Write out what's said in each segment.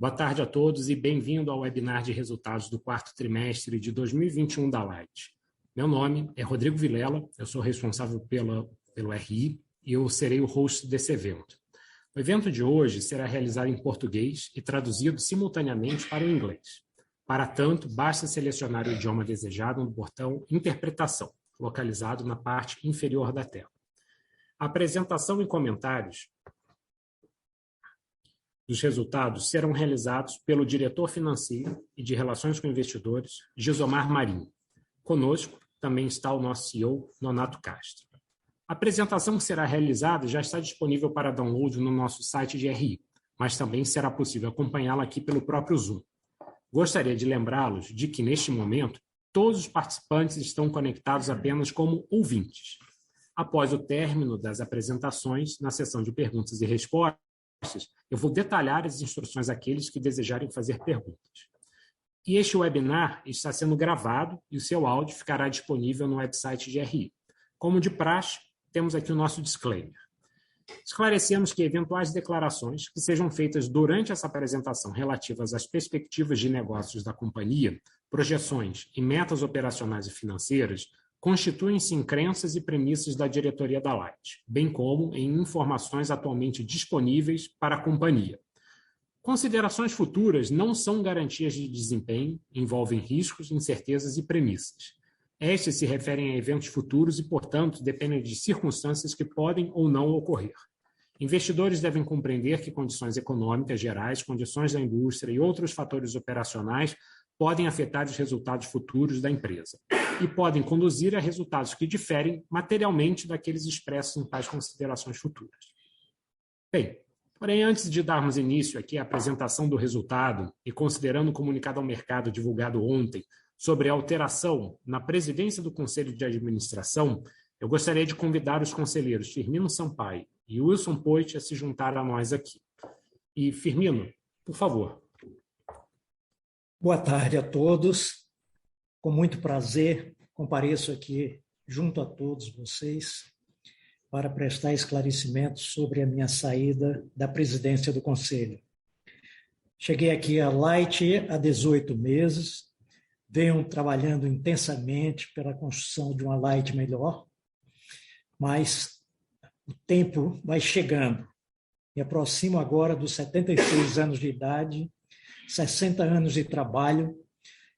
Boa tarde a todos e bem-vindo ao webinar de resultados do quarto trimestre de 2021 da Light. Meu nome é Rodrigo Vilela, eu sou responsável pelo RI e eu serei o host desse evento. O evento de hoje será realizado em português e traduzido simultaneamente para o inglês. Para tanto, basta selecionar o idioma desejado no botão Interpretação, localizado na parte inferior da tela. A apresentação e comentários dos resultados serão realizados pelo diretor financeiro e de relações com investidores, Gisomar Marinho. Conosco também está o nosso CEO, Nonato Castro. A apresentação que será realizada já está disponível para download no nosso site de RI, mas também será possível acompanhá-la aqui pelo próprio Zoom. Gostaria de lembrá-los de que, neste momento, todos os participantes estão conectados apenas como ouvintes. Após o término das apresentações, na sessão de perguntas e respostas, eu vou detalhar as instruções àqueles que desejarem fazer perguntas. E este webinar está sendo gravado e o seu áudio ficará disponível no website de RI. Como de praxe, temos aqui o nosso disclaimer. Esclarecemos que eventuais declarações que sejam feitas durante essa apresentação relativas às perspectivas de negócios da companhia, projeções e metas operacionais e financeiras constituem-se em crenças e premissas da diretoria da Light, bem como em informações atualmente disponíveis para a companhia. Considerações futuras não são garantias de desempenho, envolvem riscos, incertezas e premissas. Estes se referem a eventos futuros e, portanto, dependem de circunstâncias que podem ou não ocorrer. Investidores devem compreender que condições econômicas gerais, condições da indústria e outros fatores operacionais podem afetar os resultados futuros da empresa e podem conduzir a resultados que diferem materialmente daqueles expressos em tais considerações futuras. Bem, porém, antes de darmos início aqui à apresentação do resultado e considerando o comunicado ao mercado divulgado ontem sobre a alteração na presidência do Conselho de Administração, eu gostaria de convidar os conselheiros Firmino Sampaio e Wilson Poit a se juntar a nós aqui. E, Firmino, por favor. Boa tarde a todos. Com muito prazer, compareço aqui junto a todos vocês para prestar esclarecimentos sobre a minha saída da presidência do Conselho. Cheguei aqui à Light há 18 meses, venho trabalhando intensamente pela construção de uma Light melhor, mas o tempo vai chegando. Me aproximo agora dos 76 anos de idade, 60 anos de trabalho,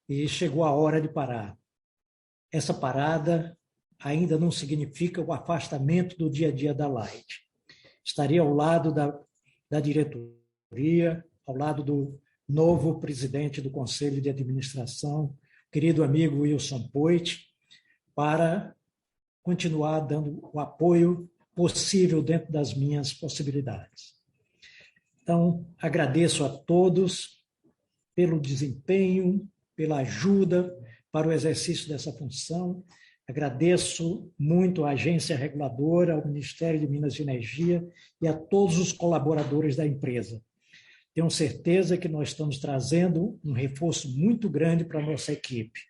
e chegou a hora de parar. Essa parada ainda não significa o afastamento do dia a dia da Light. Estarei ao lado da diretoria, ao lado do novo presidente do Conselho de Administração, querido amigo Wilson Poit, para continuar dando o apoio possível dentro das minhas possibilidades. Então, agradeço a todos pelo desempenho, pela ajuda para o exercício dessa função. Agradeço muito à agência reguladora, ao Ministério de Minas e Energia e a todos os colaboradores da empresa. Tenho certeza que nós estamos trazendo um reforço muito grande para a nossa equipe.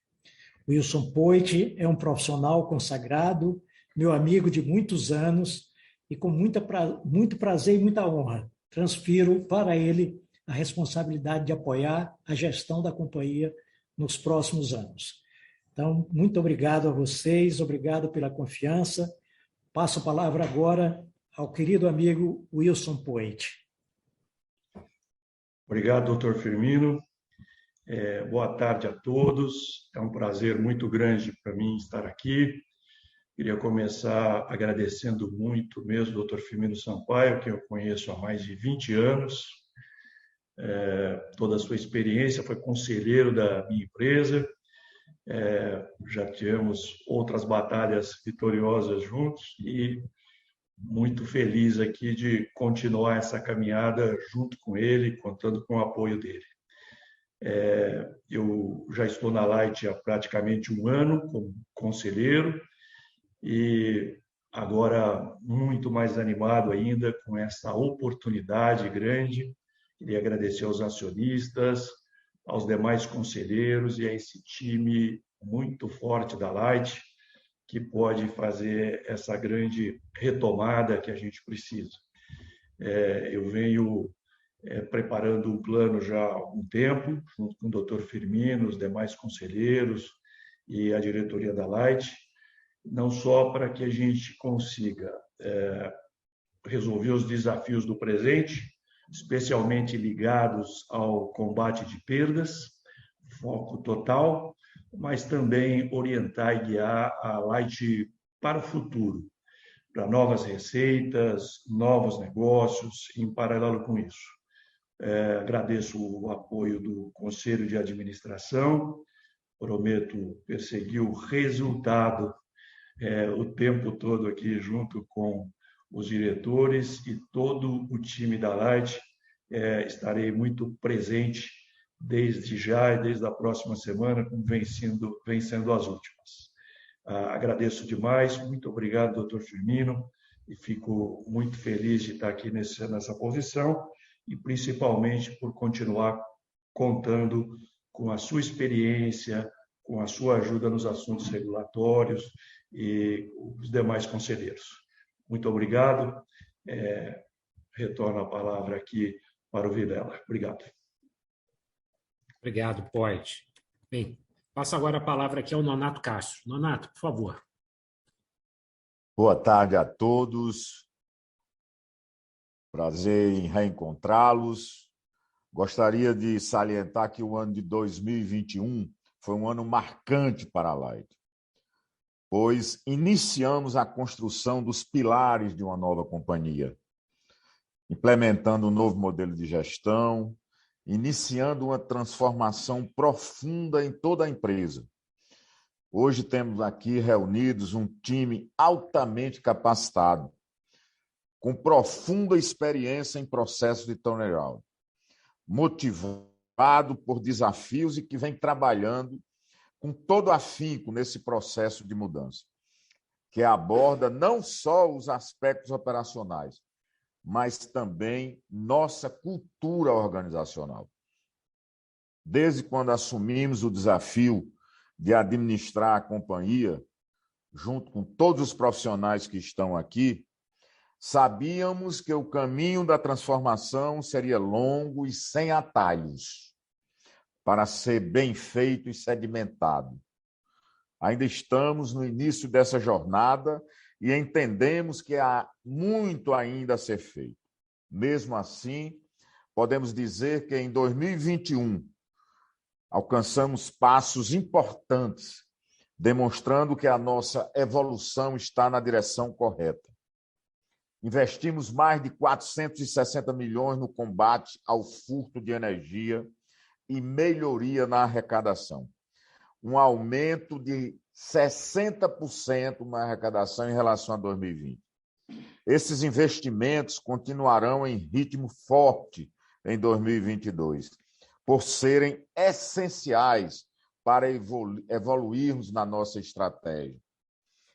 Wilson Poit é um profissional consagrado, meu amigo de muitos anos, e com muito prazer e muita honra, transfiro para ele a responsabilidade de apoiar a gestão da companhia nos próximos anos. Então, muito obrigado a vocês, obrigado pela confiança. Passo a palavra agora ao querido amigo Wilson Poit. Obrigado, doutor Firmino. Boa tarde a todos. É um prazer muito grande para mim estar aqui. Queria começar agradecendo muito mesmo o doutor Firmino Sampaio, que eu conheço há mais de 20 anos. Toda a sua experiência, foi conselheiro da minha empresa. Já tivemos outras batalhas vitoriosas juntos e muito feliz aqui de continuar essa caminhada junto com ele, contando com o apoio dele. Eu já estou na Light há praticamente um ano como conselheiro e agora muito mais animado ainda com essa oportunidade grande. Queria agradecer aos acionistas, aos demais conselheiros e a esse time muito forte da Light, que pode fazer essa grande retomada que a gente precisa. Eu venho preparando um plano já há algum tempo, junto com o Dr. Firmino, os demais conselheiros e a diretoria da Light, não só para que a gente consiga resolver os desafios do presente, especialmente ligados ao combate de perdas, foco total, mas também orientar e guiar a Light para o futuro, para novas receitas, novos negócios, em paralelo com isso. Agradeço o apoio do Conselho de Administração, prometo perseguir o resultado o tempo todo aqui junto com os diretores e todo o time da Light. Estarei muito presente desde já e desde a próxima semana, como vencendo as últimas. Agradeço demais, muito obrigado, doutor Firmino, e fico muito feliz de estar aqui nessa posição e principalmente por continuar contando com a sua experiência, com a sua ajuda nos assuntos regulatórios e os demais conselheiros. Muito obrigado. Retorno a palavra aqui para o Vilela. Obrigado. Obrigado, Poit. Bem, passo agora a palavra aqui ao Nonato Castro. Nonato, por favor. Boa tarde a todos. Prazer em reencontrá-los. Gostaria de salientar que o ano de 2021 foi um ano marcante para a Light, pois iniciamos a construção dos pilares de uma nova companhia, implementando um novo modelo de gestão, iniciando uma transformação profunda em toda a empresa. Hoje temos aqui reunidos um time altamente capacitado, com profunda experiência em processo de turnaround, motivado por desafios e que vem trabalhando com todo afinco nesse processo de mudança, que aborda não só os aspectos operacionais, mas também nossa cultura organizacional. Desde quando assumimos o desafio de administrar a companhia, junto com todos os profissionais que estão aqui, sabíamos que o caminho da transformação seria longo e sem atalhos, para ser bem feito e sedimentado. Ainda estamos no início dessa jornada e entendemos que há muito ainda a ser feito. Mesmo assim, podemos dizer que em 2021 alcançamos passos importantes, demonstrando que a nossa evolução está na direção correta. Investimos mais de 460 milhões no combate ao furto de energia e melhoria na arrecadação. Um aumento de 60% na arrecadação em relação a 2020. Esses investimentos continuarão em ritmo forte em 2022, por serem essenciais para evoluirmos na nossa estratégia,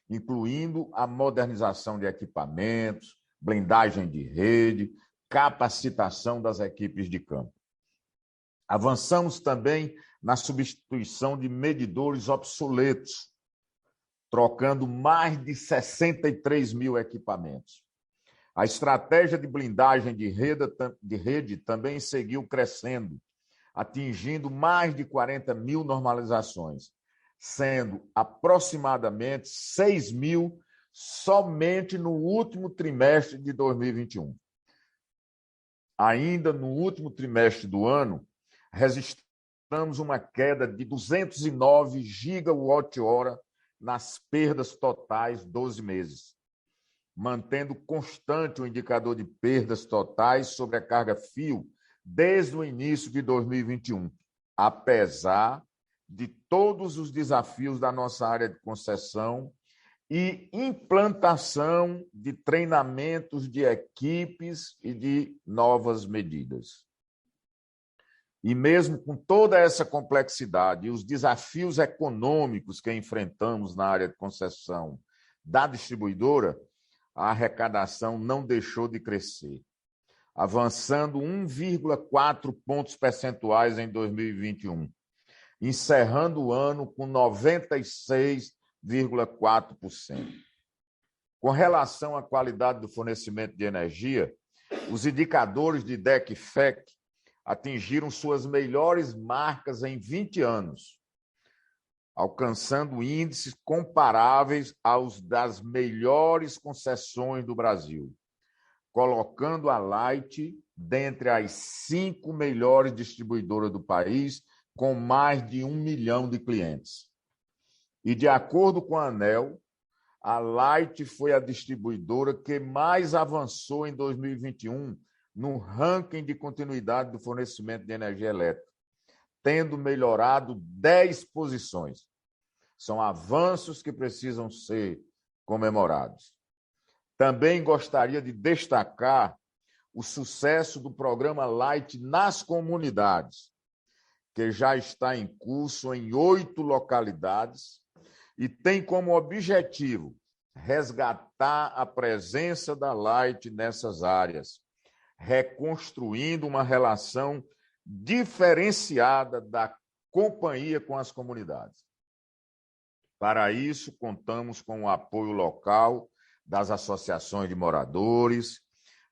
incluindo a modernização de equipamentos, blindagem de rede, capacitação das equipes de campo. Avançamos também na substituição de medidores obsoletos, trocando mais de 63 mil equipamentos. A estratégia de blindagem de rede também seguiu crescendo, atingindo mais de 40 mil normalizações, sendo aproximadamente 6 mil somente no último trimestre de 2021. Ainda no último trimestre do ano, registramos uma queda de 209 gigawatt-hora nas perdas totais 12 meses, mantendo constante o indicador de perdas totais sobre a carga fio desde o início de 2021, apesar de todos os desafios da nossa área de concessão e implantação de treinamentos de equipes e de novas medidas. E mesmo com toda essa complexidade e os desafios econômicos que enfrentamos na área de concessão da distribuidora, a arrecadação não deixou de crescer, avançando 1,4 pontos percentuais em 2021, encerrando o ano com 96,4%. Com relação à qualidade do fornecimento de energia, Os indicadores de DEC/FEC atingiram suas melhores marcas em 20 anos, alcançando índices comparáveis aos das melhores concessões do Brasil, colocando a Light dentre as 5 melhores distribuidoras do país, com mais de 1 milhão de clientes. E, de acordo com a ANEEL, a Light foi a distribuidora que mais avançou em 2021 no ranking de continuidade do fornecimento de energia elétrica, tendo melhorado 10 posições. São avanços que precisam ser comemorados. Também gostaria de destacar o sucesso do programa Light nas comunidades, que já está em curso em 8 localidades e tem como objetivo resgatar a presença da Light nessas áreas, reconstruindo uma relação diferenciada da companhia com as comunidades. Para isso, contamos com o apoio local das associações de moradores,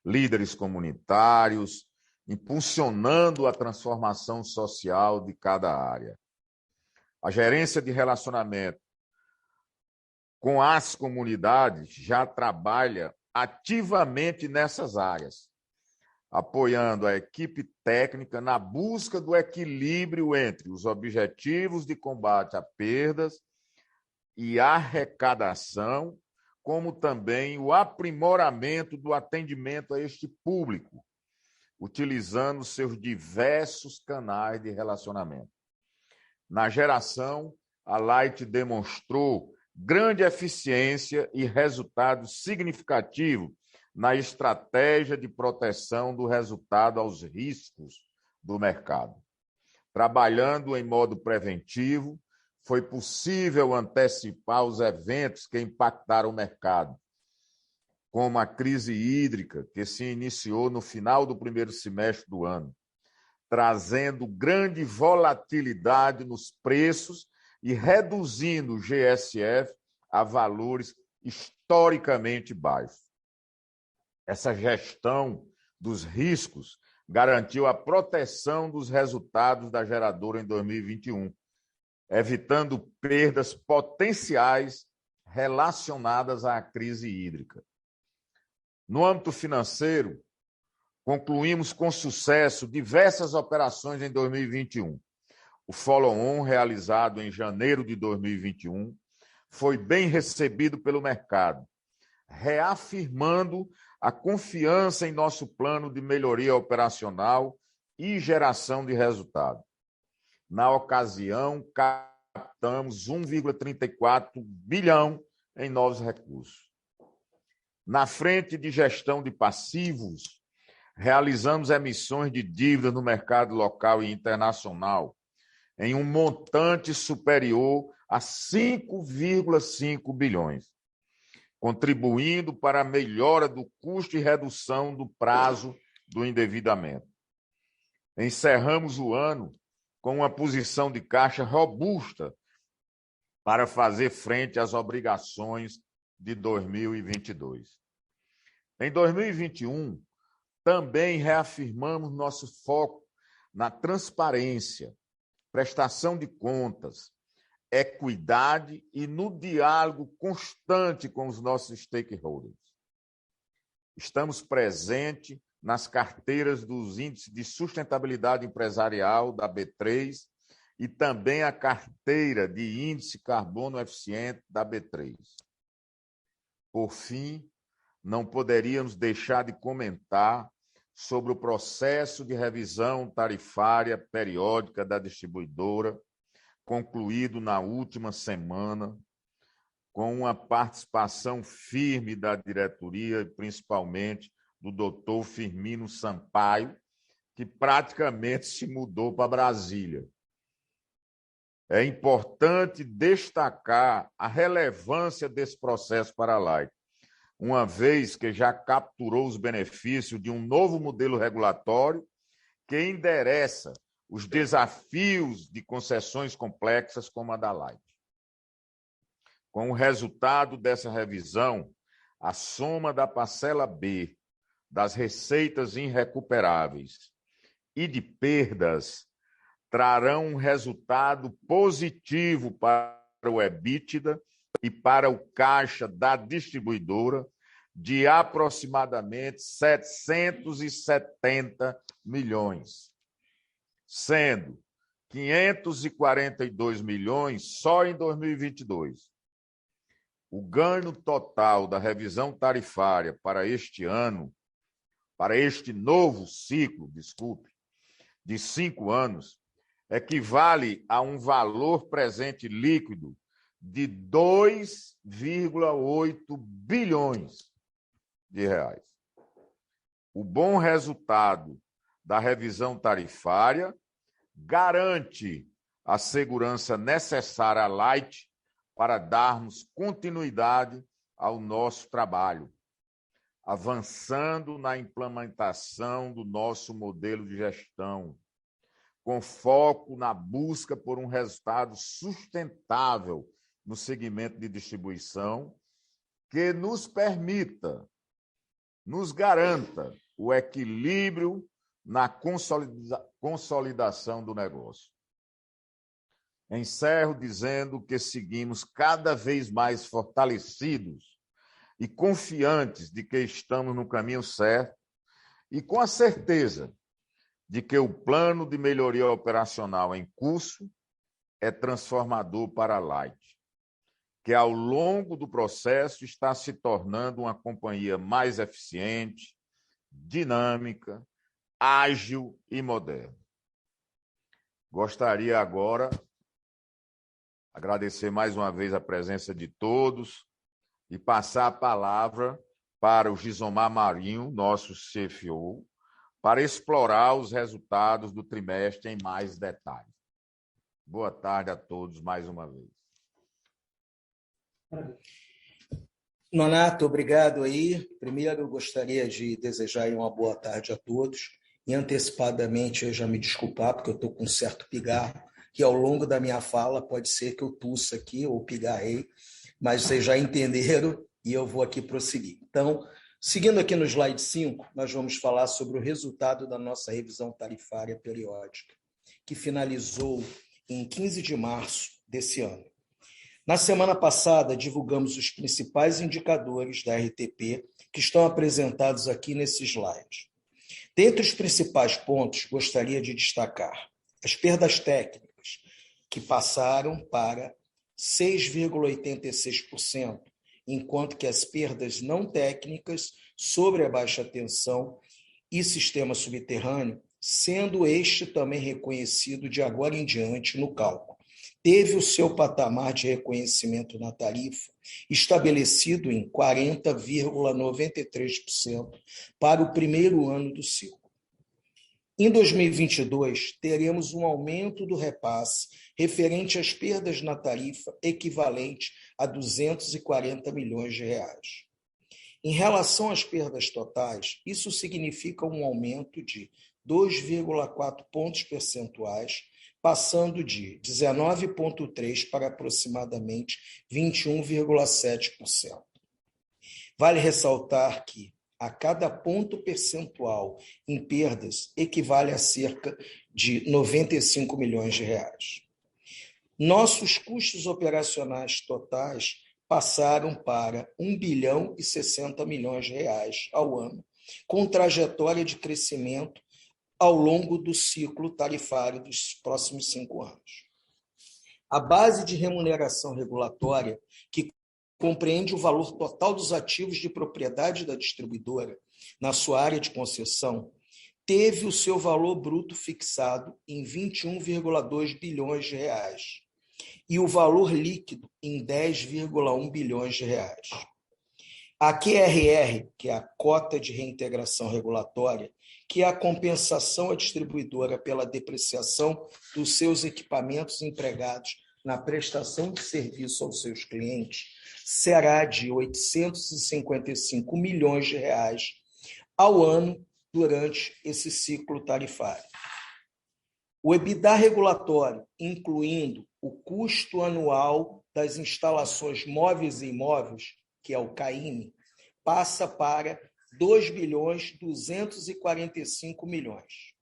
líderes comunitários, impulsionando a transformação social de cada área. A gerência de relacionamento com as comunidades já trabalha ativamente nessas áreas, apoiando a equipe técnica na busca do equilíbrio entre os objetivos de combate a perdas e arrecadação, como também o aprimoramento do atendimento a este público, utilizando seus diversos canais de relacionamento. Na geração, a Light demonstrou grande eficiência e resultado significativo na estratégia de proteção do resultado aos riscos do mercado. Trabalhando em modo preventivo, foi possível antecipar os eventos que impactaram o mercado, como a crise hídrica, que se iniciou no final do primeiro semestre do ano, trazendo grande volatilidade nos preços e reduzindo o GSF a valores historicamente baixos. Essa gestão dos riscos garantiu a proteção dos resultados da geradora em 2021, evitando perdas potenciais relacionadas à crise hídrica. No âmbito financeiro, concluímos com sucesso diversas operações em 2021. O follow-on, realizado em janeiro de 2021, foi bem recebido pelo mercado, reafirmando a confiança em nosso plano de melhoria operacional e geração de resultado. Na ocasião, captamos 1,34 bilhão em novos recursos. Na frente de gestão de passivos, realizamos emissões de dívidas no mercado local e internacional em um montante superior a 5,5 bilhões, contribuindo para a melhora do custo e redução do prazo do endividamento. Encerramos o ano com uma posição de caixa robusta para fazer frente às obrigações de 2022. Em 2021, também reafirmamos nosso foco na transparência, prestação de contas, equidade e no diálogo constante com os nossos stakeholders. Estamos presentes nas carteiras dos índices de sustentabilidade empresarial da B3 e também a carteira de índice carbono eficiente da B3. Por fim, não poderíamos deixar de comentar sobre o processo de revisão tarifária periódica da distribuidora, concluído na última semana, com uma participação firme da diretoria, principalmente do doutor Firmino Sampaio, que praticamente se mudou para Brasília. É importante destacar a relevância desse processo para a Light, uma vez que já capturou os benefícios de um novo modelo regulatório que endereça os desafios de concessões complexas como a da Light. Com o resultado dessa revisão, a soma da parcela B das receitas irrecuperáveis e de perdas trarão um resultado positivo para o EBITDA e para o caixa da distribuidora de aproximadamente 770 milhões, sendo 542 milhões só em 2022. O ganho total da revisão tarifária para este ano, para este novo ciclo, de 5 anos, equivale a um valor presente líquido de 2,8 bilhões de reais. O bom resultado da revisão tarifária garante a segurança necessária à Light para darmos continuidade ao nosso trabalho, avançando na implementação do nosso modelo de gestão, com foco na busca por um resultado sustentável no segmento de distribuição, que nos permita, nos garanta o equilíbrio na consolidação do negócio. Encerro dizendo que seguimos cada vez mais fortalecidos e confiantes de que estamos no caminho certo e com a certeza de que o plano de melhoria operacional em curso é transformador para a Light, que ao longo do processo está se tornando uma companhia mais eficiente, dinâmica, ágil e moderna. Gostaria agora de agradecer mais uma vez a presença de todos e passar a palavra para o Gisomar Marinho, nosso CFO, para explorar os resultados do trimestre em mais detalhes. Boa tarde a todos mais uma vez. Nonato, obrigado aí. Primeiro, eu gostaria de desejar uma boa tarde a todos e antecipadamente eu já me desculpar, porque eu estou com um certo pigarro, que ao longo da minha fala pode ser que eu tussa aqui ou pigarrei, mas vocês já entenderam e eu vou aqui prosseguir. Então, seguindo aqui no slide 5, nós vamos falar sobre o resultado da nossa revisão tarifária periódica, que finalizou em 15 de março desse ano. Na semana passada, divulgamos os principais indicadores da RTP que estão apresentados aqui nesse slide. Dentre os principais pontos, gostaria de destacar as perdas técnicas, que passaram para 6,86%, enquanto que as perdas não técnicas sobre a baixa tensão e sistema subterrâneo, sendo este também reconhecido de agora em diante no cálculo, teve o seu patamar de reconhecimento na tarifa estabelecido em 40,93% para o primeiro ano do ciclo. Em 2022, teremos um aumento do repasse referente às perdas na tarifa equivalente a 240 milhões de reais. Em relação às perdas totais, isso significa um aumento de 2,4 pontos percentuais, passando de 19,3% para aproximadamente 21,7%. Vale ressaltar que a cada ponto percentual em perdas equivale a cerca de 95 milhões de reais. Nossos custos operacionais totais passaram para 1 bilhão e 60 milhões de reais ao ano, com trajetória de crescimento ao longo do ciclo tarifário dos próximos 5 anos. A base de remuneração regulatória, que compreende o valor total dos ativos de propriedade da distribuidora na sua área de concessão, teve o seu valor bruto fixado em 21,2 bilhões de reais e o valor líquido em 10,1 bilhões de reais. A QRR, que é a cota de reintegração regulatória, que é a compensação à distribuidora pela depreciação dos seus equipamentos empregados na prestação de serviço aos seus clientes, será de 855 milhões de reais ao ano durante esse ciclo tarifário. O EBITDA regulatório, incluindo o custo anual das instalações móveis e imóveis, que é o CAIM, passa para 2.245 milhões.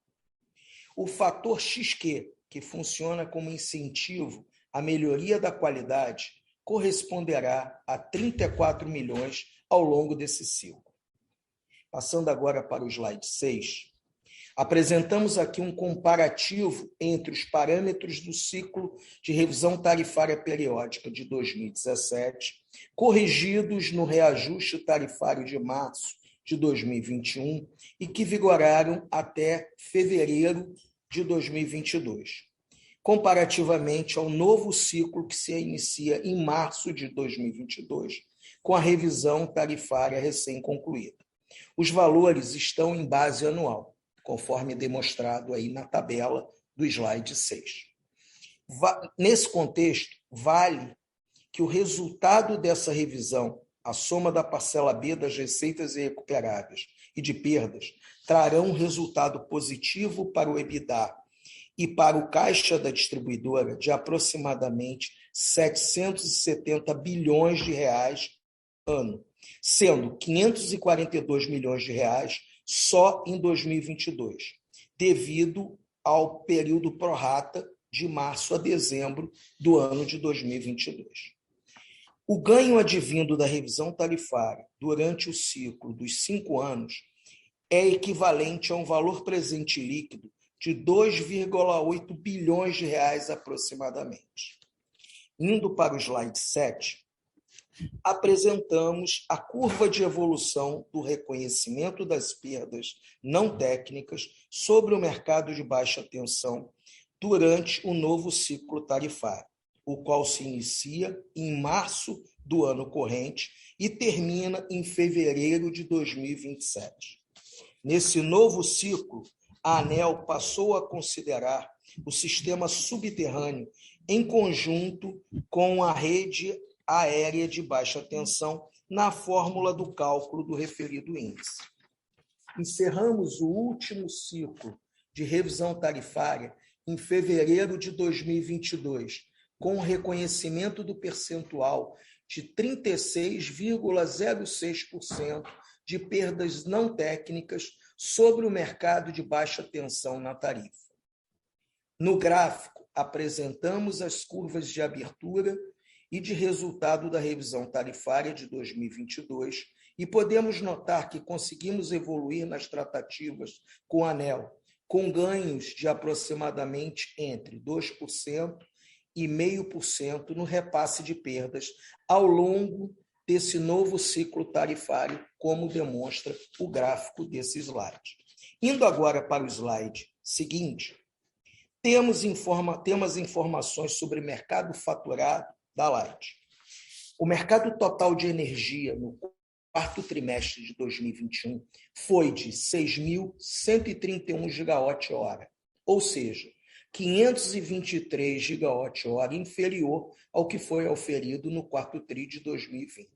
O fator XQ, que funciona como incentivo à melhoria da qualidade, corresponderá a 34 milhões ao longo desse ciclo. Passando agora para o slide 6, apresentamos aqui um comparativo entre os parâmetros do ciclo de revisão tarifária periódica de 2017, corrigidos no reajuste tarifário de março de 2021 e que vigoraram até fevereiro de 2022, comparativamente ao novo ciclo que se inicia em março de 2022, com a revisão tarifária recém-concluída. Os valores estão em base anual, conforme demonstrado aí na tabela do slide 6. Nesse contexto, vale que o resultado dessa revisão, a soma da parcela B das receitas irrecuperáveis e de perdas, trarão um resultado positivo para o EBITDA e para o caixa da distribuidora de aproximadamente 770 bilhões de reais ano, sendo 542 milhões de reais só em 2022, devido ao período prorata de março a dezembro do ano de 2022. O ganho advindo da revisão tarifária durante o ciclo dos 5 anos é equivalente a um valor presente líquido de 2,8 bilhões de reais aproximadamente. Indo para o slide 7, apresentamos a curva de evolução do reconhecimento das perdas não técnicas sobre o mercado de baixa tensão durante o novo ciclo tarifário, o qual se inicia em março do ano corrente e termina em fevereiro de 2027. Nesse novo ciclo, a ANEEL passou a considerar o sistema subterrâneo em conjunto com a rede aérea de baixa tensão na fórmula do cálculo do referido índice. Encerramos o último ciclo de revisão tarifária em fevereiro de 2022, com o reconhecimento do percentual de 36,06% de perdas não técnicas sobre o mercado de baixa tensão na tarifa. No gráfico, apresentamos as curvas de abertura e de resultado da revisão tarifária de 2022 e podemos notar que conseguimos evoluir nas tratativas com a ANEEL, com ganhos de aproximadamente entre 2% e 0,5% no repasse de perdas ao longo desse novo ciclo tarifário, como demonstra o gráfico desse slide. Indo agora para o slide seguinte, temos informações sobre o mercado faturado da Light. O mercado total de energia no quarto trimestre de 2021 foi de 6.131 gigawatt-hora, ou seja, 523 gigawatt-hora inferior ao que foi auferido no quarto tri de 2020.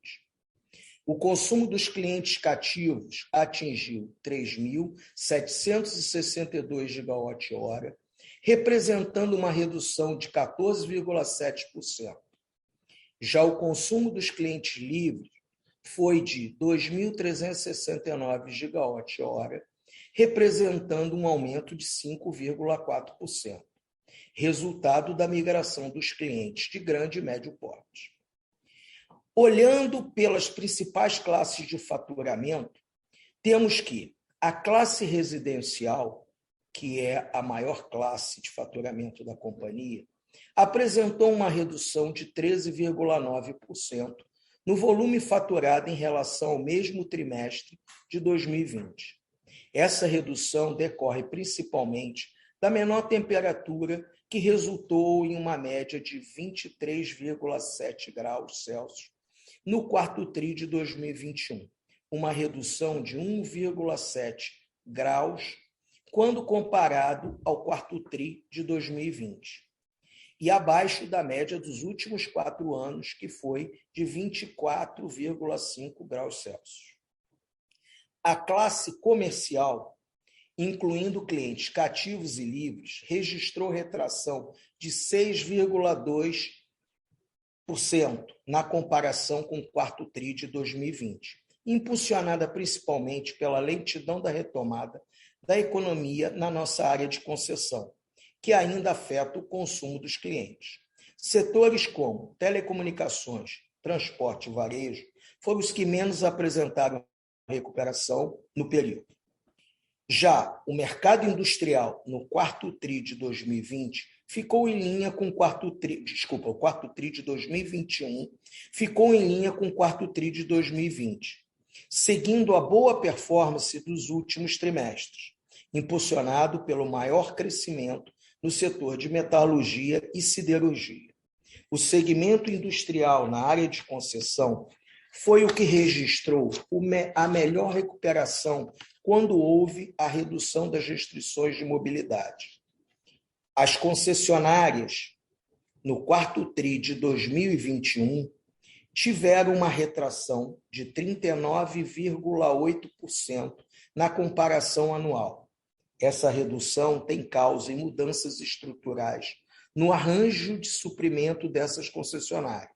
O consumo dos clientes cativos atingiu 3.762 gigawatt-hora, representando uma redução de 14,7%. Já o consumo dos clientes livres foi de 2.369 gigawatt-hora, representando um aumento de 5,4%, resultado da migração dos clientes de grande e médio porte. Olhando pelas principais classes de faturamento, temos que a classe residencial, que é a maior classe de faturamento da companhia, apresentou uma redução de 13,9% no volume faturado em relação ao mesmo trimestre de 2020. Essa redução decorre principalmente da menor temperatura, que resultou em uma média de 23,7 graus Celsius no quarto tri de 2021, uma redução de 1,7 graus quando comparado ao quarto tri de 2020, e abaixo da média dos últimos 4 anos, que foi de 24,5 graus Celsius. A classe comercial, incluindo clientes cativos e livres, registrou retração de 6,2% na comparação com o quarto tri de 2020, impulsionada principalmente pela lentidão da retomada da economia na nossa área de concessão, que ainda afeta o consumo dos clientes. Setores como telecomunicações, transporte e varejo foram os que menos apresentaram recuperação no período. Já o mercado industrial, no quarto TRI de 2020, ficou em linha com o quarto TRI de 2021, ficou em linha com o quarto TRI de 2020, seguindo a boa performance dos últimos trimestres, impulsionado pelo maior crescimento no setor de metalurgia e siderurgia. O segmento industrial na área de concessão foi o que registrou a melhor recuperação quando houve a redução das restrições de mobilidade. As concessionárias, no quarto TRI de 2021, tiveram uma retração de 39,8% na comparação anual. Essa redução tem causa em mudanças estruturais no arranjo de suprimento dessas concessionárias,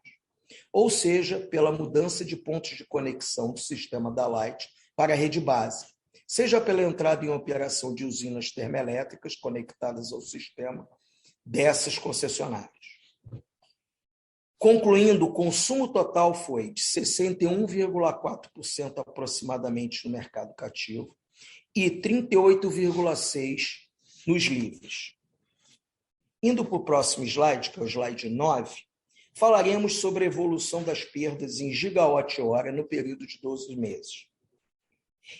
ou seja, pela mudança de pontos de conexão do sistema da Light para a rede base, seja pela entrada em operação de usinas termoelétricas conectadas ao sistema dessas concessionárias. Concluindo, o consumo total foi de 61,4% aproximadamente no mercado cativo e 38,6% nos livres. Indo para o próximo slide, que é o slide 9, falaremos sobre a evolução das perdas em gigawatt-hora no período de 12 meses.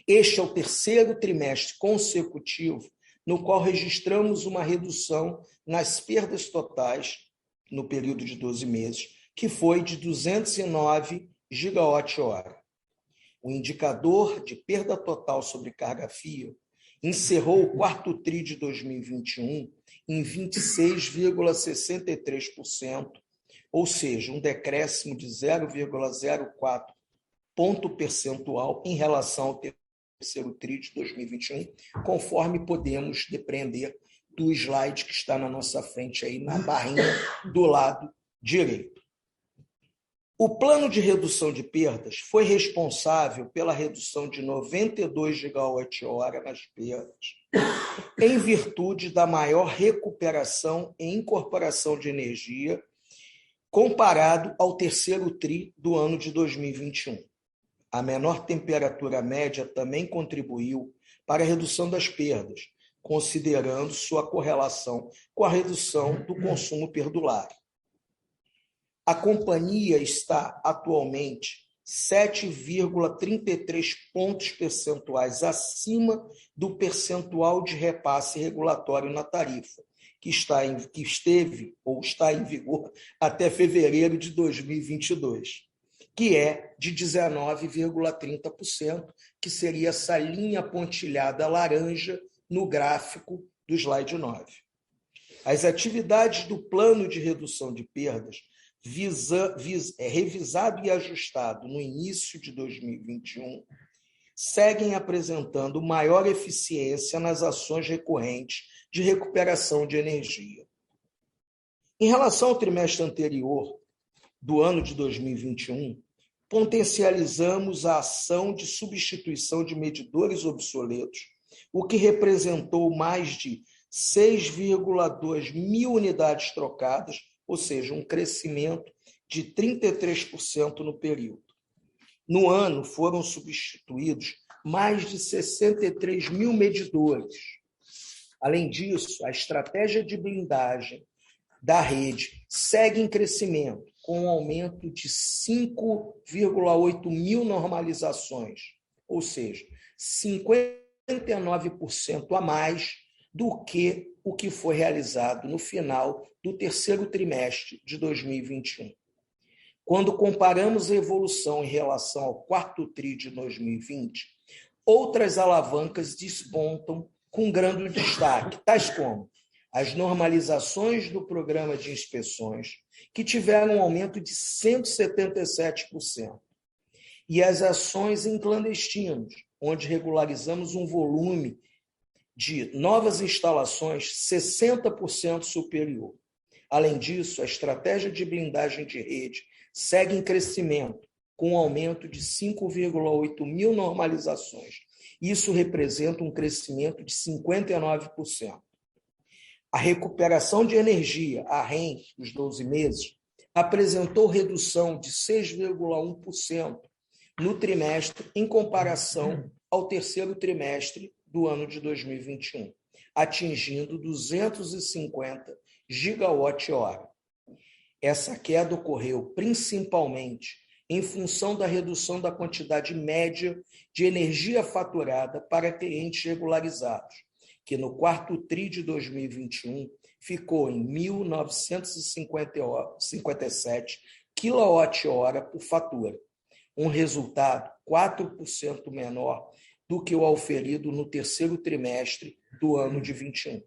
Este é o terceiro trimestre consecutivo no qual registramos uma redução nas perdas totais no período de 12 meses, que foi de 209 gigawatt-hora. O indicador de perda total sobre carga-fio encerrou o quarto TRI de 2021 em 26,63%, ou seja, um decréscimo de 0,04 ponto percentual em relação ao terceiro TRI de 2021, conforme podemos depreender do slide que está na nossa frente aí, na barrinha do lado direito. O plano de redução de perdas foi responsável pela redução de 92 gigawatt-hora nas perdas, em virtude da maior recuperação e incorporação de energia comparado ao terceiro TRI do ano de 2021. A menor temperatura média também contribuiu para a redução das perdas, considerando sua correlação com a redução do consumo perdulário. A companhia está atualmente 7,33 pontos percentuais acima do percentual de repasse regulatório na tarifa, que esteve ou está em vigor até fevereiro de 2022, que é de 19,30%, que seria essa linha pontilhada laranja no gráfico do slide 9. As atividades do plano de redução de perdas, revisado e ajustado no início de 2021, seguem apresentando maior eficiência nas ações recorrentes de recuperação de energia. Em relação ao trimestre anterior do ano de 2021, potencializamos a ação de substituição de medidores obsoletos, o que representou mais de 6,2 mil unidades trocadas, ou seja, um crescimento de 33% no período. No ano, foram substituídos mais de 63 mil medidores. Além disso, a estratégia de blindagem da rede segue em crescimento, com um aumento de 5,8 mil normalizações, ou seja, 59% a mais do que o que foi realizado no final do terceiro trimestre de 2021. Quando comparamos a evolução em relação ao quarto TRI de 2020, outras alavancas despontam com grande destaque, tais como as normalizações do programa de inspeções, que tiveram um aumento de 177%, e as ações em clandestinos, onde regularizamos um volume de novas instalações 60% superior. Além disso, a estratégia de blindagem de rede segue em crescimento, com um aumento de 5,8 mil normalizações. Isso representa um crescimento de 59%. A recuperação de energia, a REN, dos 12 meses, apresentou redução de 6,1% no trimestre em comparação ao terceiro trimestre do ano de 2021, atingindo 250 gigawatt-hora. Essa queda ocorreu principalmente em função da redução da quantidade média de energia faturada para clientes regularizados, que no quarto TRI de 2021 ficou em 1.957 kWh por fatura, um resultado 4% menor do que o auferido no terceiro trimestre do ano de 21.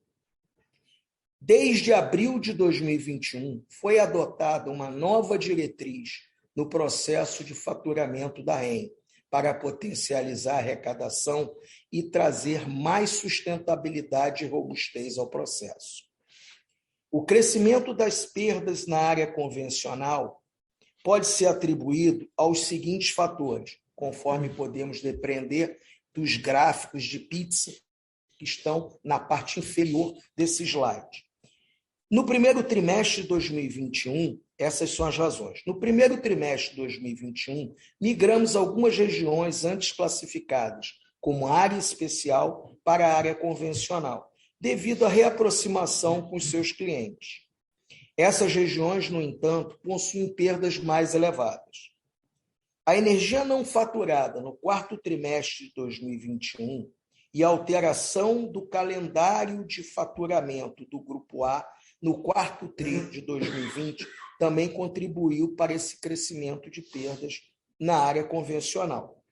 Desde abril de 2021, foi adotada uma nova diretriz no processo de faturamento da REN, para potencializar a arrecadação e trazer mais sustentabilidade e robustez ao processo. O crescimento das perdas na área convencional pode ser atribuído aos seguintes fatores, conforme podemos depreender dos gráficos de pizza que estão na parte inferior desse slide. No primeiro trimestre de 2021, essas são as razões. No primeiro trimestre de 2021, migramos algumas regiões antes classificadas como área especial para a área convencional, devido à reaproximação com os seus clientes. Essas regiões, no entanto, possuem perdas mais elevadas. A energia não faturada no quarto trimestre de 2021 e a alteração do calendário de faturamento do Grupo A no quarto TRI de 2020 também contribuiu para esse crescimento de perdas na área convencional.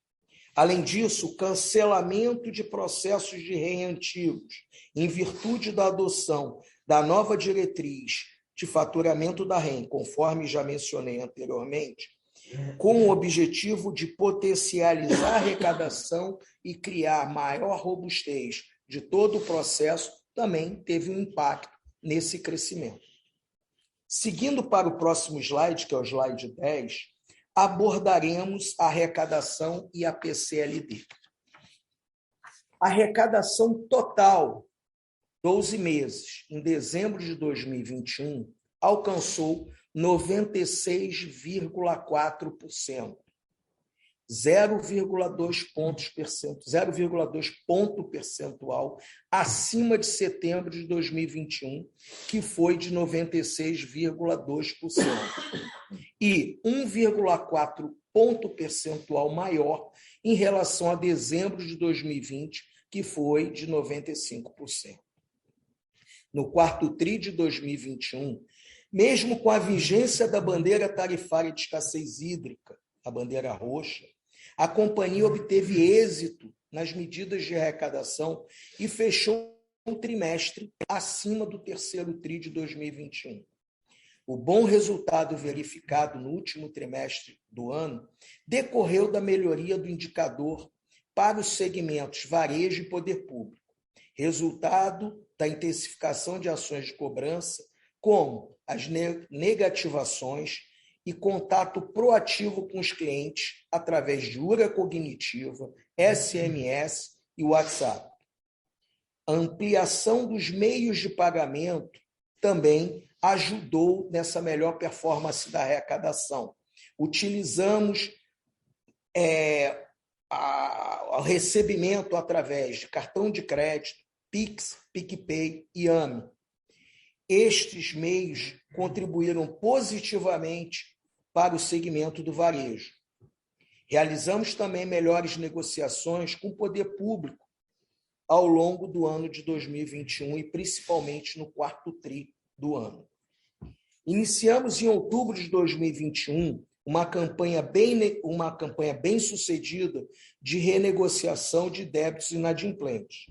Além disso, o cancelamento de processos de REN antigos, em virtude da adoção da nova diretriz de faturamento da REN, conforme já mencionei anteriormente, com o objetivo de potencializar a arrecadação e criar maior robustez de todo o processo, também teve um impacto nesse crescimento. Seguindo para o próximo slide, que é o slide 10, abordaremos a arrecadação e a PCLD. A arrecadação total, 12 meses, em dezembro de 2021, alcançou 96,4%, 0,2 ponto percentual acima de setembro de 2021, que foi de 96,2%, e 1,4 ponto percentual maior em relação a dezembro de 2020, que foi de 95%. No quarto TRI de 2021, mesmo com a vigência da bandeira tarifária de escassez hídrica, a bandeira roxa, a companhia obteve êxito nas medidas de arrecadação e fechou um trimestre acima do terceiro TRI de 2021. O bom resultado verificado no último trimestre do ano decorreu da melhoria do indicador para os segmentos varejo e poder público, resultado da intensificação de ações de cobrança, como as negativações e contato proativo com os clientes através de URA cognitiva, SMS e WhatsApp. A ampliação dos meios de pagamento também ajudou nessa melhor performance da arrecadação. Utilizamos o recebimento através de cartão de crédito, Pix, PicPay e AME. Estes meios contribuíram positivamente para o segmento do varejo. Realizamos também melhores negociações com o poder público ao longo do ano de 2021 e principalmente no quarto TRI do ano. Iniciamos em outubro de 2021 uma campanha bem sucedida de renegociação de débitos inadimplentes.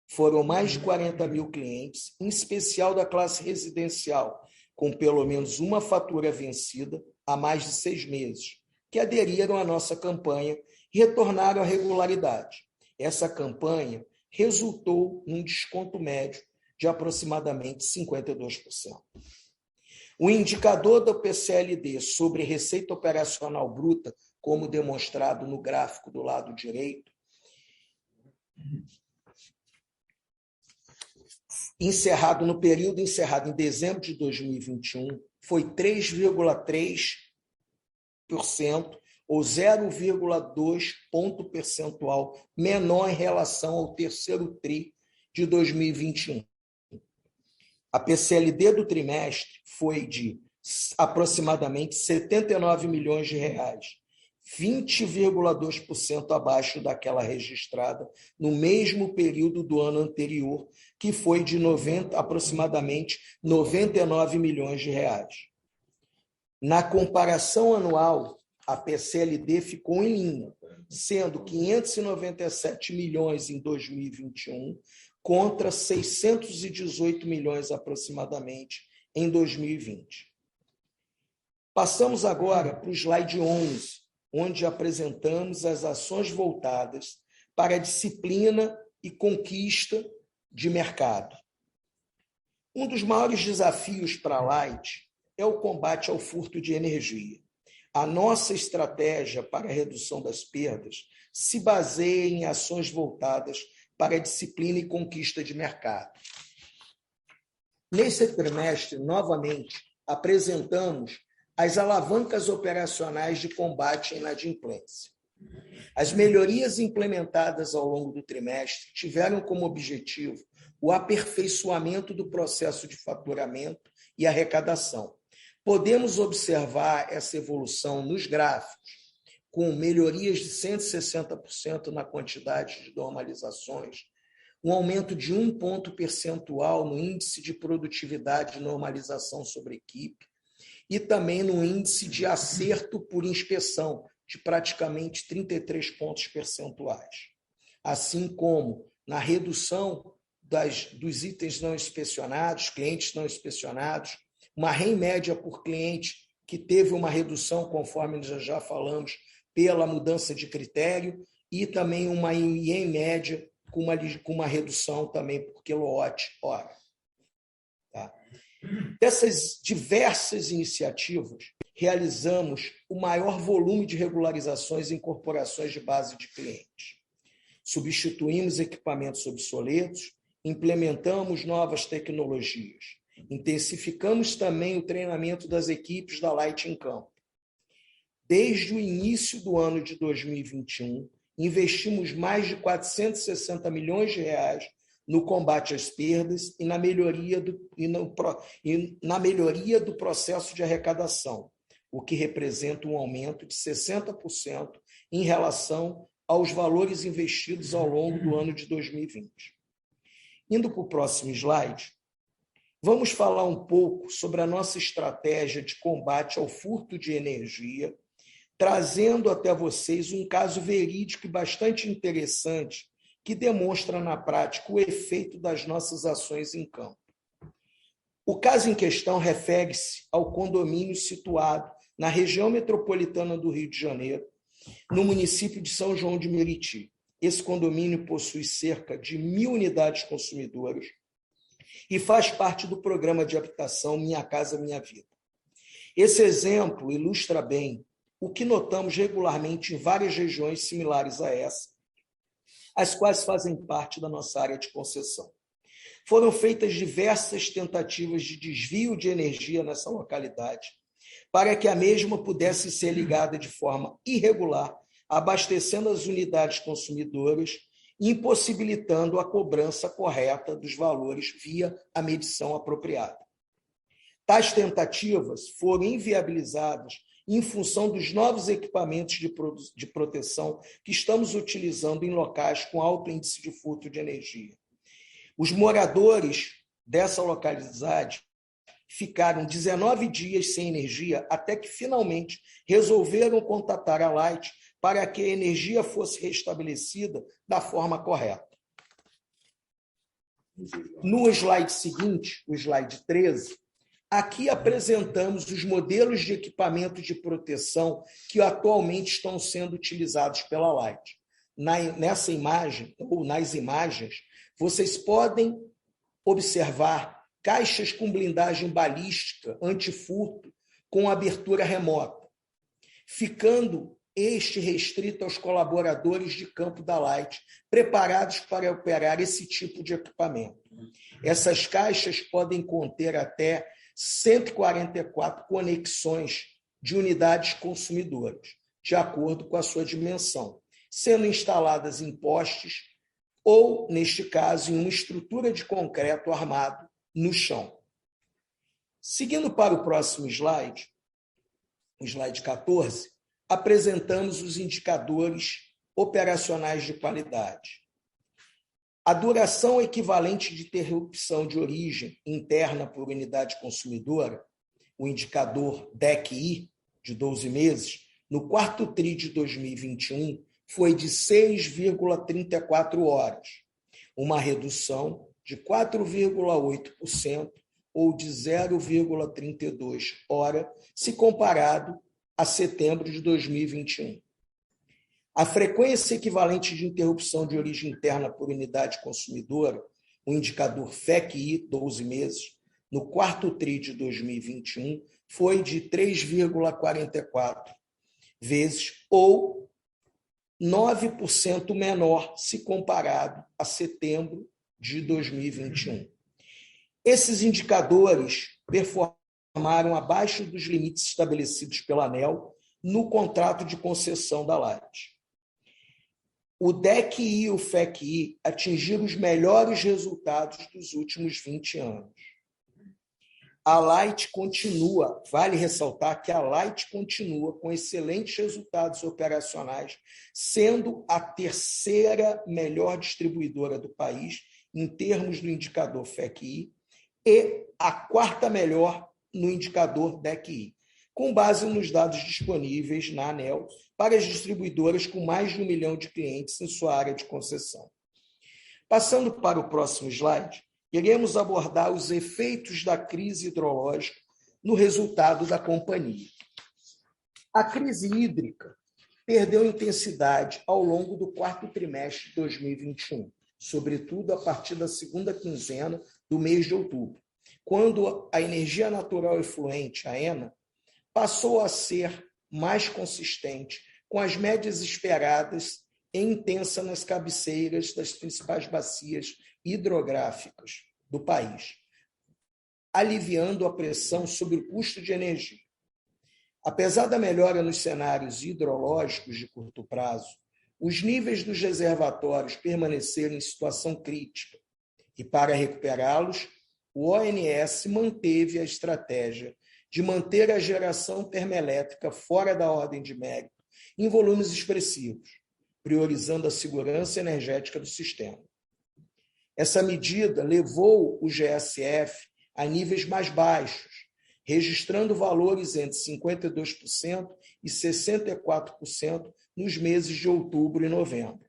Foram mais de 40 mil clientes, em especial da classe residencial, com pelo menos uma fatura vencida há mais de 6 meses, que aderiram à nossa campanha e retornaram à regularidade. Essa campanha resultou num desconto médio de aproximadamente 52%. O indicador do PCLD sobre receita operacional bruta como demonstrado no gráfico do lado direito, no período encerrado em dezembro de 2021, foi 3,3%, ou 0,2 ponto percentual menor em relação ao terceiro tri de 2021. A PCLD do trimestre foi de aproximadamente R$ 79 milhões, 20,2% abaixo daquela registrada no mesmo período do ano anterior, que foi de aproximadamente R$ 99 milhões. Na comparação anual, a PCLD ficou em linha, sendo 597 milhões em 2021 contra 618 milhões aproximadamente em 2020. Passamos agora para o slide 11, onde apresentamos as ações voltadas para a disciplina e conquista de mercado. Um dos maiores desafios para a Light é o combate ao furto de energia. A nossa estratégia para a redução das perdas se baseia em ações voltadas para a disciplina e conquista de mercado. Nesse trimestre, novamente, apresentamos as alavancas operacionais de combate à inadimplência. As melhorias implementadas ao longo do trimestre tiveram como objetivo o aperfeiçoamento do processo de faturamento e arrecadação. Podemos observar essa evolução nos gráficos, com melhorias de 160% na quantidade de normalizações, um aumento de 1 ponto percentual no índice de produtividade de normalização sobre equipe e também no índice de acerto por inspeção, de praticamente 33 pontos percentuais. Assim como na redução dos itens não inspecionados, clientes não inspecionados, uma REM média por cliente que teve uma redução, conforme já falamos, pela mudança de critério, e também uma IEM média com uma redução também por quilowatt-hora. Tá? Dessas diversas iniciativas, realizamos o maior volume de regularizações e incorporações de base de clientes. Substituímos equipamentos obsoletos, implementamos novas tecnologias. Intensificamos também o treinamento das equipes da Light em campo. Desde o início do ano de 2021, investimos mais de 460 milhões de reais no combate às perdas e na melhoria do processo de arrecadação, o que representa um aumento de 60% em relação aos valores investidos ao longo do ano de 2020. Indo para o próximo slide, vamos falar um pouco sobre a nossa estratégia de combate ao furto de energia, trazendo até vocês um caso verídico e bastante interessante que demonstra na prática o efeito das nossas ações em campo. O caso em questão refere-se ao condomínio situado na região metropolitana do Rio de Janeiro, no município de São João de Meriti. Esse condomínio possui cerca de 1.000 unidades consumidoras e faz parte do programa de habitação Minha Casa Minha Vida. Esse exemplo ilustra bem o que notamos regularmente em várias regiões similares a essa, as quais fazem parte da nossa área de concessão. Foram feitas diversas tentativas de desvio de energia nessa localidade, para que a mesma pudesse ser ligada de forma irregular, abastecendo as unidades consumidoras, impossibilitando a cobrança correta dos valores via a medição apropriada. Tais tentativas foram inviabilizadas em função dos novos equipamentos de proteção que estamos utilizando em locais com alto índice de furto de energia. Os moradores dessa localidade ficaram 19 dias sem energia até que finalmente resolveram contatar a Light para que a energia fosse restabelecida da forma correta. No slide seguinte, o slide 13, aqui apresentamos os modelos de equipamento de proteção que atualmente estão sendo utilizados pela Light. Nessa imagem, ou nas imagens, vocês podem observar caixas com blindagem balística antifurto com abertura remota, ficando este restrito aos colaboradores de campo da Light, preparados para operar esse tipo de equipamento. Essas caixas podem conter até 144 conexões de unidades consumidoras, de acordo com a sua dimensão, sendo instaladas em postes ou, neste caso, em uma estrutura de concreto armado no chão. Seguindo para o próximo slide, o slide 14, apresentamos os indicadores operacionais de qualidade. A duração equivalente de interrupção de origem interna por unidade consumidora, o indicador DEC-I, de 12 meses, no quarto TRI de 2021, foi de 6,34 horas, uma redução de 4,8% ou de 0,32 hora, se comparado a setembro de 2021. A frequência equivalente de interrupção de origem interna por unidade consumidora, o indicador FEC-I, 12 meses, no quarto TRI de 2021, foi de 3,44 vezes, ou 9% menor se comparado a setembro de 2021. Esses indicadores performaram abaixo dos limites estabelecidos pela ANEEL no contrato de concessão da Light. O DEC-I e o FEC-I atingiram os melhores resultados dos últimos 20 anos. A Light continua, vale ressaltar que a Light continua com excelentes resultados operacionais, sendo a terceira melhor distribuidora do país em termos do indicador FEC-I e a quarta melhor no indicador DEC-I, com base nos dados disponíveis na ANEEL para as distribuidoras com mais de 1 milhão de clientes em sua área de concessão. Passando para o próximo slide, queremos abordar os efeitos da crise hidrológica no resultado da companhia. A crise hídrica perdeu intensidade ao longo do quarto trimestre de 2021, sobretudo a partir da segunda quinzena do mês de outubro, quando a energia natural efluente, a ENA, passou a ser mais consistente com as médias esperadas e intensa nas cabeceiras das principais bacias hidrográficas do país, aliviando a pressão sobre o custo de energia. Apesar da melhora nos cenários hidrológicos de curto prazo, os níveis dos reservatórios permaneceram em situação crítica e, para recuperá-los, o ONS manteve a estratégia de manter a geração termoelétrica fora da ordem de mérito em volumes expressivos, priorizando a segurança energética do sistema. Essa medida levou o GSF a níveis mais baixos, registrando valores entre 52% e 64% nos meses de outubro e novembro.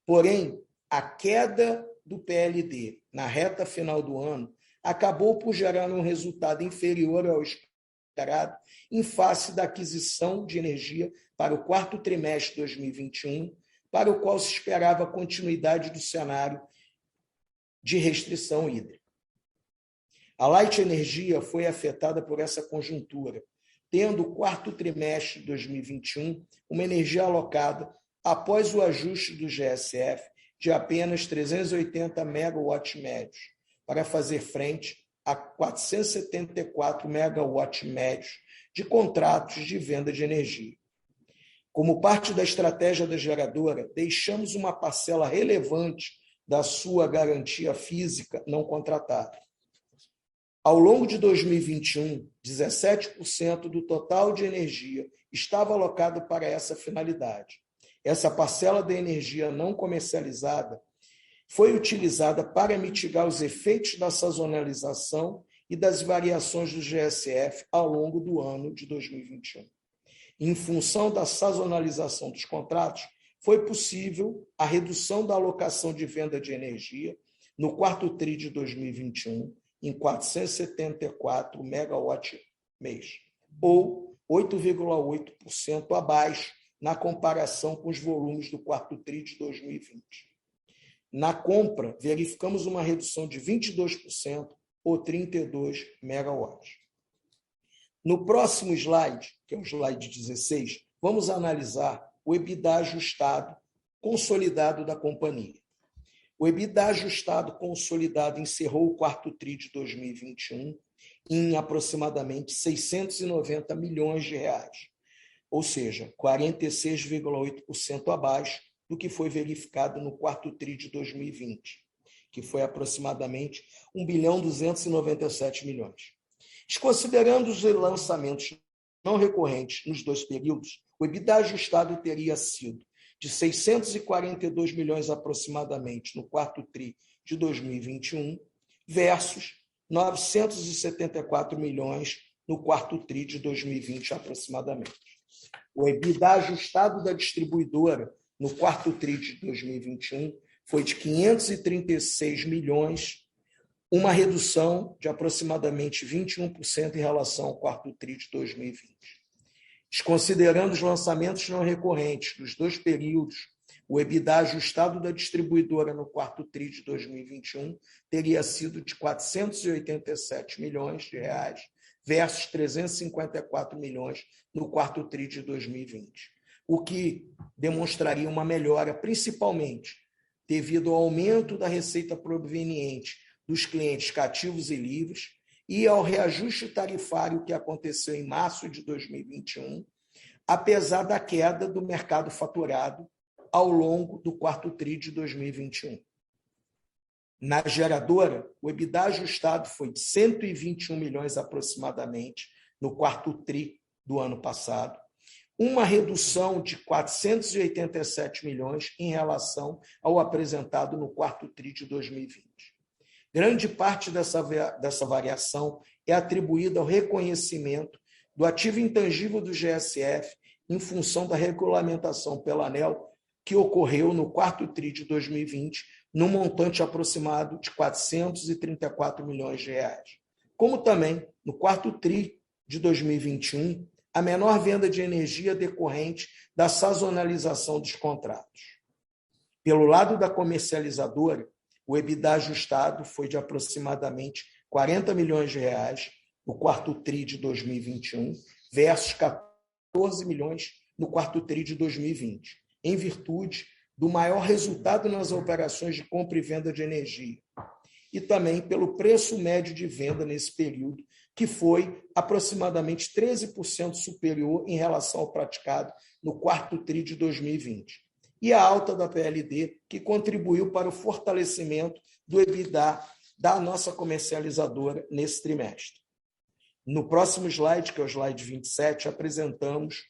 Porém, a queda do PLD na reta final do ano acabou por gerar um resultado inferior ao esperado em face da aquisição de energia para o quarto trimestre de 2021, para o qual se esperava a continuidade do cenário de restrição hídrica. A Light Energia foi afetada por essa conjuntura, tendo o quarto trimestre de 2021 uma energia alocada após o ajuste do GSF de apenas 380 megawatts médios, para fazer frente a 474 megawatts médios de contratos de venda de energia. Como parte da estratégia da geradora, deixamos uma parcela relevante da sua garantia física não contratada. Ao longo de 2021, 17% do total de energia estava alocado para essa finalidade. Essa parcela da energia não comercializada foi utilizada para mitigar os efeitos da sazonalização e das variações do GSF ao longo do ano de 2021. Em função da sazonalização dos contratos, foi possível a redução da alocação de venda de energia no quarto TRI de 2021 em 474 megawatt-mês, ou 8,8% abaixo na comparação com os volumes do quarto TRI de 2020. Na compra, verificamos uma redução de 22%, ou 32 megawatts. No próximo slide, que é o slide 16, vamos analisar o EBITDA ajustado consolidado da companhia. O EBITDA ajustado consolidado encerrou o quarto TRI de 2021 em aproximadamente 690 milhões de reais, ou seja, 46,8% abaixo do que foi verificado no quarto TRI de 2020, que foi aproximadamente 1,297 bilhões. Desconsiderando os lançamentos não recorrentes nos dois períodos, o EBITDA ajustado teria sido de 642 milhões aproximadamente no quarto TRI de 2021 versus 974 milhões no quarto TRI de 2020 aproximadamente. O EBITDA ajustado da distribuidora no quarto TRI de 2021 foi de 536 milhões, uma redução de aproximadamente 21% em relação ao quarto TRI de 2020. Desconsiderando os lançamentos não recorrentes dos dois períodos, o EBITDA ajustado da distribuidora no quarto TRI de 2021 teria sido de 487 milhões de reais versus 354 milhões no quarto TRI de 2020, o que demonstraria uma melhora, principalmente devido ao aumento da receita proveniente dos clientes cativos e livres e ao reajuste tarifário que aconteceu em março de 2021, apesar da queda do mercado faturado ao longo do quarto TRI de 2021. Na geradora, o EBITDA ajustado foi de 121 milhões aproximadamente no quarto TRI do ano passado, uma redução de 487 milhões em relação ao apresentado no quarto TRI de 2020. Grande parte dessa variação é atribuída ao reconhecimento do ativo intangível do GSF em função da regulamentação pela ANEEL que ocorreu no quarto TRI de 2020, num montante aproximado de 434 milhões de reais. Como também, no quarto TRI de 2021, a menor venda de energia decorrente da sazonalização dos contratos. Pelo lado da comercializadora, o EBITDA ajustado foi de aproximadamente 40 milhões de reais no quarto TRI de 2021 versus 14 milhões no quarto TRI de 2020, em virtude do maior resultado nas operações de compra e venda de energia, e também pelo preço médio de venda nesse período, que foi aproximadamente 13% superior em relação ao praticado no quarto TRI de 2020. E a alta da PLD, que contribuiu para o fortalecimento do EBITDA da nossa comercializadora nesse trimestre. No próximo slide, que é o slide 27, apresentamos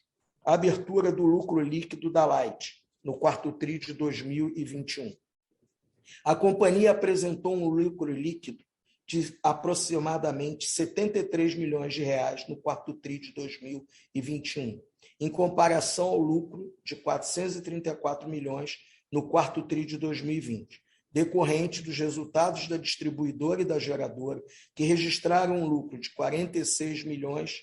a abertura do lucro líquido da Light, no quarto TRI de 2021. A companhia apresentou um lucro líquido de aproximadamente 73 milhões de reais no quarto TRI de 2021, em comparação ao lucro de 434 milhões no quarto TRI de 2020, decorrente dos resultados da distribuidora e da geradora, que registraram um lucro de 46 milhões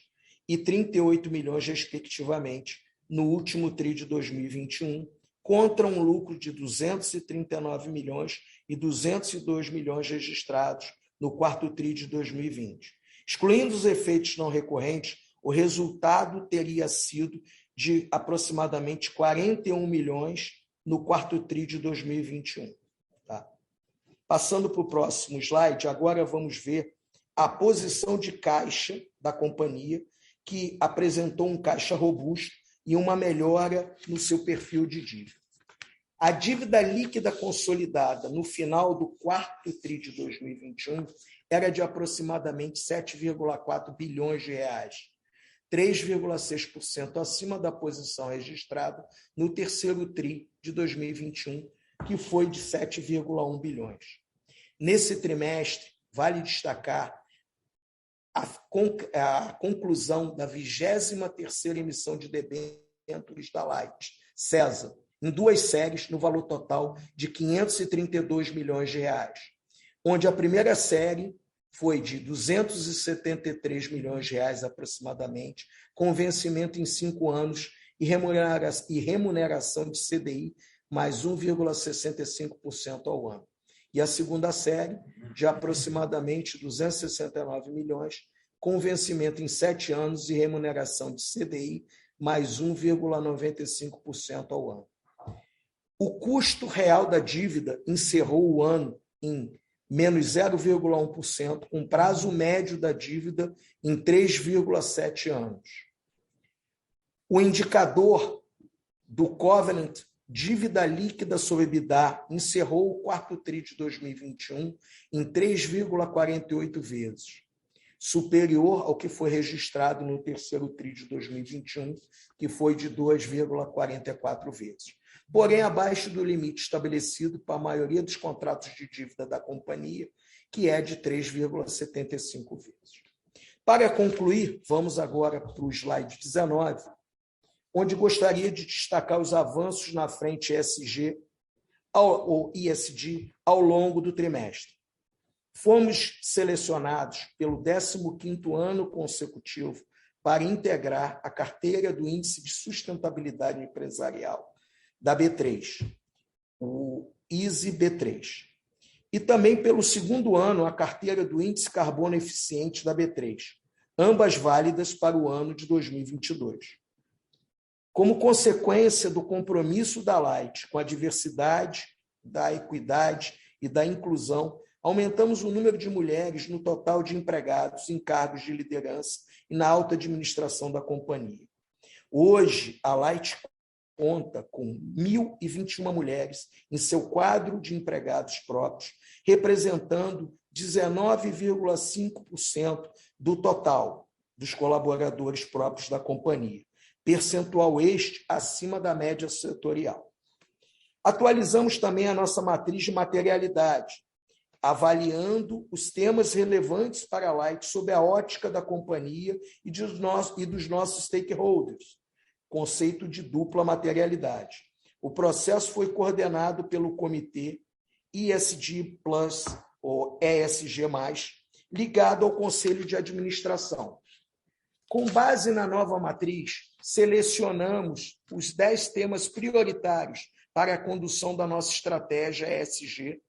e 38 milhões, respectivamente, no último TRI de 2021, contra um lucro de 239 milhões e 202 milhões registrados no quarto TRI de 2020. Excluindo os efeitos não recorrentes, o resultado teria sido de aproximadamente 41 milhões no quarto TRI de 2021. Tá? Passando para o próximo slide, agora vamos ver a posição de caixa da companhia, que apresentou um caixa robusto e uma melhora no seu perfil de dívida. A dívida líquida consolidada no final do quarto TRI de 2021 era de aproximadamente 7,4 bilhões de reais, 3,6% acima da posição registrada no terceiro TRI de 2021, que foi de 7,1 bilhões. Nesse trimestre, vale destacar a conclusão da 23ª emissão de debêntures da Light, CESA, em duas séries, no valor total de 532 milhões de reais, onde a primeira série foi de 273 milhões de reais aproximadamente, com vencimento em 5 anos e remuneração de CDI mais 1,65% ao ano. E a segunda série, de aproximadamente 269 milhões, com vencimento em 7 anos e remuneração de CDI mais 1,95% ao ano. O custo real da dívida encerrou o ano em menos 0,1%, com prazo médio da dívida em 3,7 anos. O indicador do Covenant dívida líquida sobre EBITDA encerrou o quarto tri de 2021 em 3,48 vezes, superior ao que foi registrado no terceiro tri de 2021, que foi de 2,44 vezes. Porém, abaixo do limite estabelecido para a maioria dos contratos de dívida da companhia, que é de 3,75 vezes. Para concluir, vamos agora para o slide 19, onde gostaria de destacar os avanços na frente ESG ou ISD ao longo do trimestre. Fomos selecionados pelo 15º ano consecutivo para integrar a carteira do Índice de Sustentabilidade Empresarial da B3, o ISE B3. E também pelo 2º ano a carteira do Índice Carbono Eficiente da B3, ambas válidas para o ano de 2022. Como consequência do compromisso da Light com a diversidade, da equidade e da inclusão, aumentamos o número de mulheres no total de empregados em cargos de liderança e na alta administração da companhia. Hoje, a Light conta com 1.021 mulheres em seu quadro de empregados próprios, representando 19,5% do total dos colaboradores próprios da companhia, percentual este acima da média setorial. Atualizamos também a nossa matriz de materialidade, avaliando os temas relevantes para a Light sob a ótica da companhia e dos nossos stakeholders, conceito de dupla materialidade. O processo foi coordenado pelo Comitê ISD+, ou ESG+, ligado ao Conselho de Administração. Com base na nova matriz, selecionamos os 10 temas prioritários para a condução da nossa estratégia ESG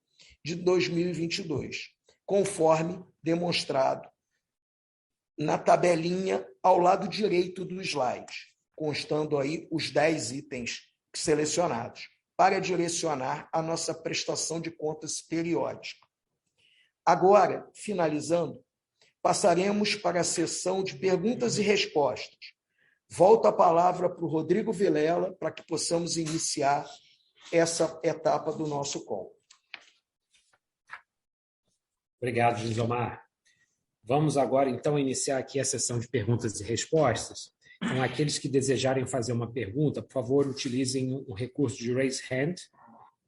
de 2022, conforme demonstrado na tabelinha ao lado direito do slide, constando aí os 10 itens selecionados, para direcionar a nossa prestação de contas periódica. Agora, finalizando, passaremos para a sessão de perguntas e respostas. Volto a palavra para o Rodrigo Vilela para que possamos iniciar essa etapa do nosso call. Obrigado, Gisomar. Vamos agora, então, iniciar aqui a sessão de perguntas e respostas. Então, aqueles que desejarem fazer uma pergunta, por favor, utilizem o recurso de Raise Hand,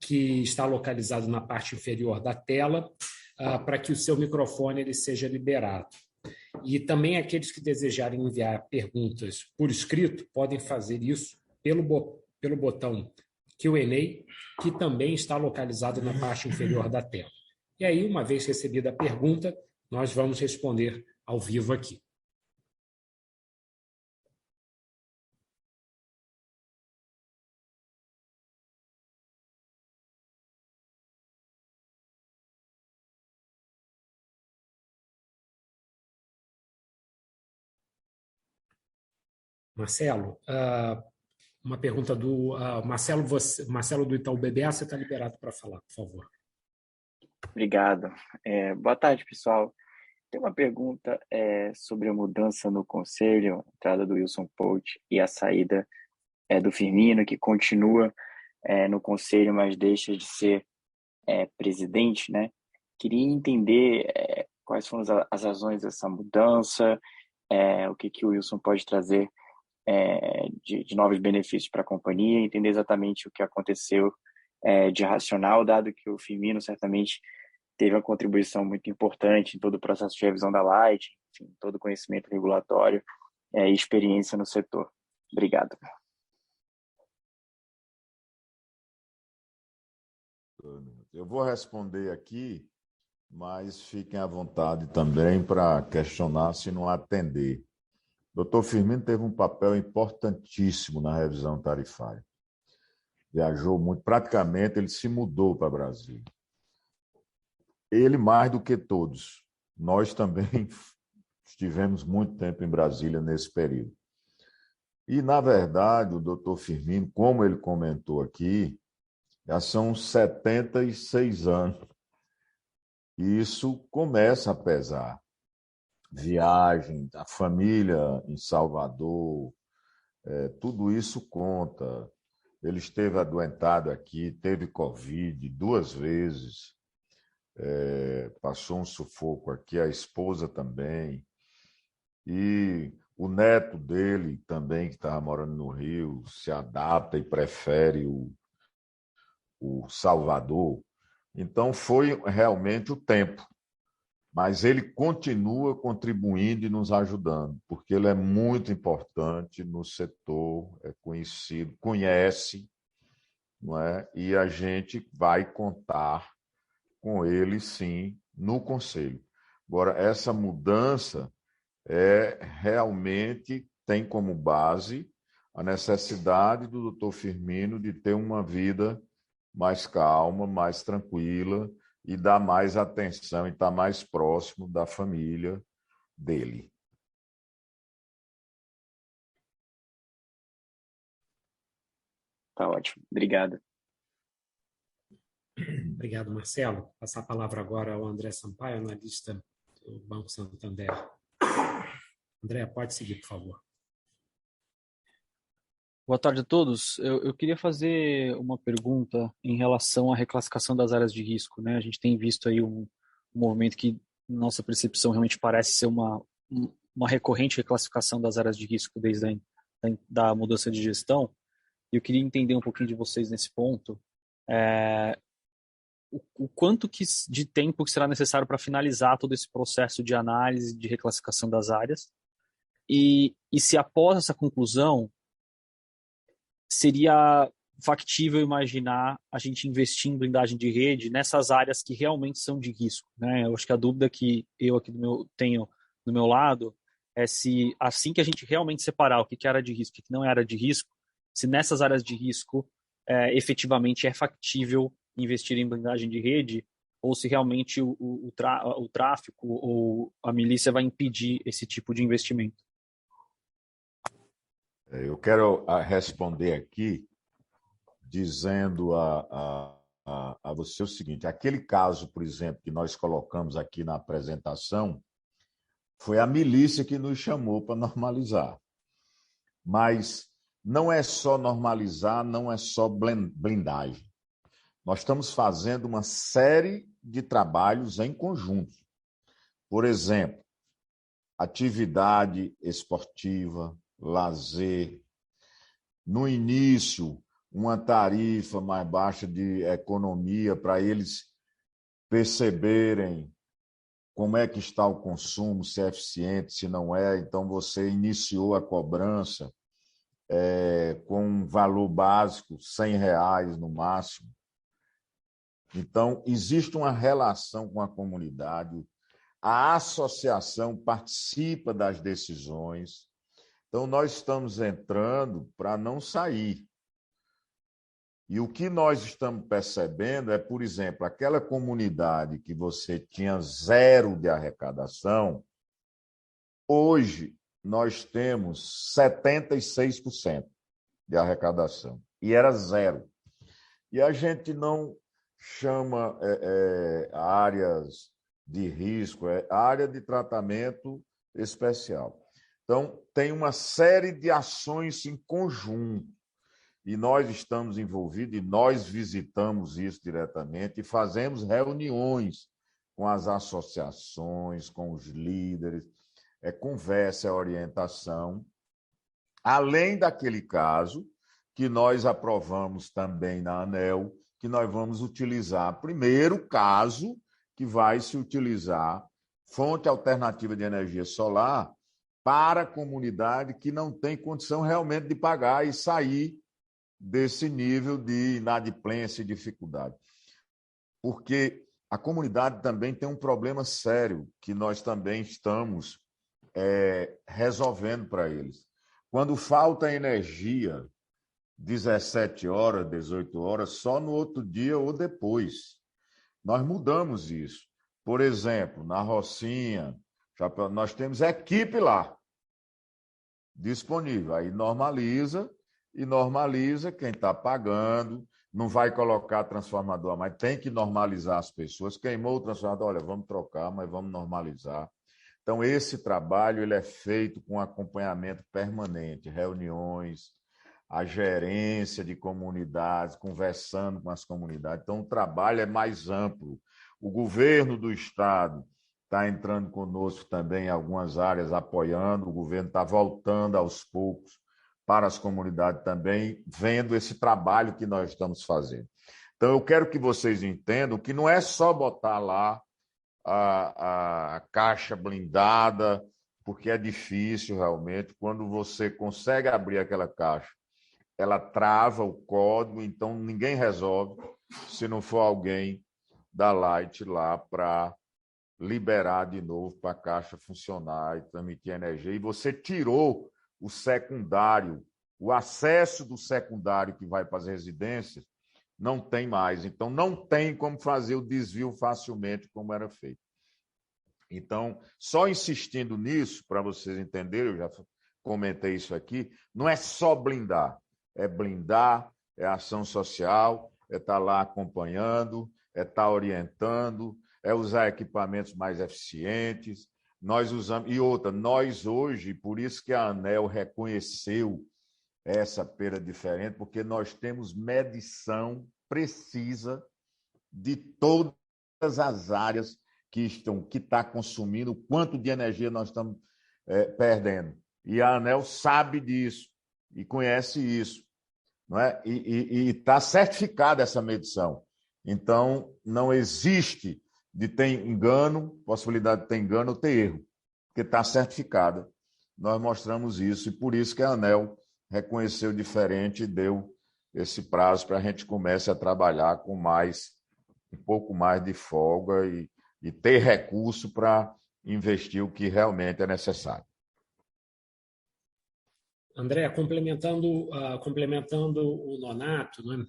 que está localizado na parte inferior da tela, para que o seu microfone ele seja liberado. E também aqueles que desejarem enviar perguntas por escrito, podem fazer isso pelo botão Q&A, que também está localizado na parte inferior da tela. E aí, uma vez recebida a pergunta, nós vamos responder ao vivo aqui. Marcelo, uma pergunta do Marcelo do Itaú BBA, você está liberado para falar, por favor. Obrigado. Boa tarde, pessoal. Tem uma pergunta sobre a mudança no conselho, a entrada do Wilson Poit e a saída do Firmino, que continua no conselho, mas deixa de ser presidente, né? Queria entender quais foram as razões dessa mudança, o que o Wilson pode trazer de novos benefícios para a companhia, entender exatamente o que aconteceu de racional, dado que o Firmino certamente teve uma contribuição muito importante em todo o processo de revisão da Light, enfim, todo o conhecimento regulatório e experiência no setor. Obrigado. Eu vou responder aqui, mas fiquem à vontade também para questionar se não atender. O doutor Firmino teve um papel importantíssimo na revisão tarifária. Viajou muito, praticamente ele se mudou para Brasília. Ele mais do que todos. Nós também estivemos muito tempo em Brasília nesse período. E, na verdade, o doutor Firmino, como ele comentou aqui, já são 76 anos. E isso começa a pesar. Viagem, a família em Salvador, tudo isso conta. Ele esteve adoentado aqui, teve Covid 2 vezes, passou um sufoco aqui, a esposa também. E o neto dele também, que estava morando no Rio, se adapta e prefere o Salvador. Então, foi realmente o tempo. Mas ele continua contribuindo e nos ajudando, porque ele é muito importante no setor, é conhecido, conhece, não é? E a gente vai contar com ele, sim, no Conselho. Agora, essa mudança realmente tem como base a necessidade do doutor Firmino de ter uma vida mais calma, mais tranquila e dar mais atenção e estar mais próximo da família dele. Tá ótimo. Obrigado. Obrigado, Marcelo. Vou passar a palavra agora ao André Sampaio, analista do Banco Santander. André, pode seguir, por favor. Boa tarde a todos. Eu queria fazer uma pergunta em relação à reclassificação das áreas de risco, né? A gente tem visto aí um movimento que, nossa percepção, realmente parece ser uma recorrente reclassificação das áreas de risco desde da mudança de gestão. E eu queria entender um pouquinho de vocês nesse ponto. O quanto de tempo que será necessário para finalizar todo esse processo de análise de reclassificação das áreas e se após essa conclusão seria factível imaginar a gente investir em blindagem de rede nessas áreas que realmente são de risco, né? Eu acho que a dúvida que eu aqui tenho do meu lado é se assim que a gente realmente separar o que é área de risco e o que não é área de risco, se nessas áreas de risco efetivamente é factível investir em blindagem de rede ou se realmente o tráfico ou a milícia vai impedir esse tipo de investimento. Eu quero responder aqui dizendo a você o seguinte: aquele caso, por exemplo, que nós colocamos aqui na apresentação, foi a milícia que nos chamou para normalizar. Mas não é só normalizar, não é só blindagem. Nós estamos fazendo uma série de trabalhos em conjunto. Por exemplo, atividade esportiva, lazer. No início, uma tarifa mais baixa de economia para eles perceberem como é que está o consumo, se é eficiente, se não é. Então, você iniciou a cobrança com um valor básico, R$100 no máximo. Então, existe uma relação com a comunidade, a associação participa das decisões. Então, nós estamos entrando para não sair. E o que nós estamos percebendo é, por exemplo, aquela comunidade que você tinha 0 de arrecadação, hoje nós temos 76% de arrecadação. E era 0. E a gente não chama áreas de risco, é área de tratamento especial. Então, tem uma série de ações em conjunto e nós estamos envolvidos e nós visitamos isso diretamente e fazemos reuniões com as associações, com os líderes, conversa, orientação, além daquele caso que nós aprovamos também na ANEEL, que nós vamos utilizar, primeiro caso que vai se utilizar fonte alternativa de energia solar para a comunidade que não tem condição realmente de pagar e sair desse nível de inadimplência e dificuldade. Porque a comunidade também tem um problema sério que nós também estamos resolvendo para eles. Quando falta energia, 17 horas, 18 horas, só no outro dia ou depois. Nós mudamos isso. Por exemplo, na Rocinha, nós temos equipe lá. disponível. Aí normaliza, e normaliza quem está pagando, não vai colocar transformador, mas tem que normalizar as pessoas. Queimou o transformador, olha, vamos trocar, mas vamos normalizar. Então, esse trabalho ele é feito com acompanhamento permanente, reuniões, a gerência de comunidades, conversando com as comunidades. Então, o trabalho é mais amplo. O governo do Estado está entrando conosco também em algumas áreas, apoiando, o governo está voltando aos poucos para as comunidades também, vendo esse trabalho que nós estamos fazendo. Então, eu quero que vocês entendam que não é só botar lá a caixa blindada, porque é difícil realmente. Quando você consegue abrir aquela caixa, ela trava o código, então ninguém resolve se não for alguém da Light lá para liberar de novo para a caixa funcionar e transmitir energia. E você tirou o secundário, o acesso do secundário que vai para as residências, não tem mais. Então, não tem como fazer o desvio facilmente como era feito. Então, só insistindo nisso, para vocês entenderem, eu já comentei isso aqui, não é só blindar, é ação social, é estar lá acompanhando, é estar orientando, é usar equipamentos mais eficientes. Nós usamos, e outra, nós hoje, por isso que a ANEEL reconheceu essa perda diferente, porque nós temos medição precisa de todas as áreas que está consumindo, quanto de energia nós estamos perdendo. E a ANEEL sabe disso e conhece isso, não é? E está certificada essa medição. Então, não existe de ter engano, possibilidade de ter engano ou ter erro, porque está certificada. Nós mostramos isso, e por isso que a ANEEL reconheceu diferente e deu esse prazo para a gente comece a trabalhar com um pouco mais de folga e ter recurso para investir o que realmente é necessário. André, complementando o Nonato, né,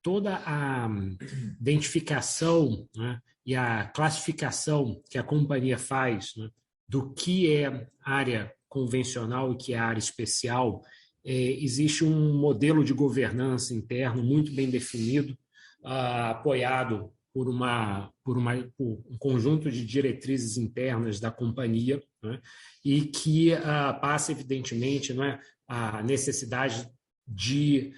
toda a identificação, né, e a classificação que a companhia faz, né, do que é área convencional e que é área especial, existe um modelo de governança interno muito bem definido, apoiado por um conjunto de diretrizes internas da companhia, né, e que passa, evidentemente, né, a necessidade de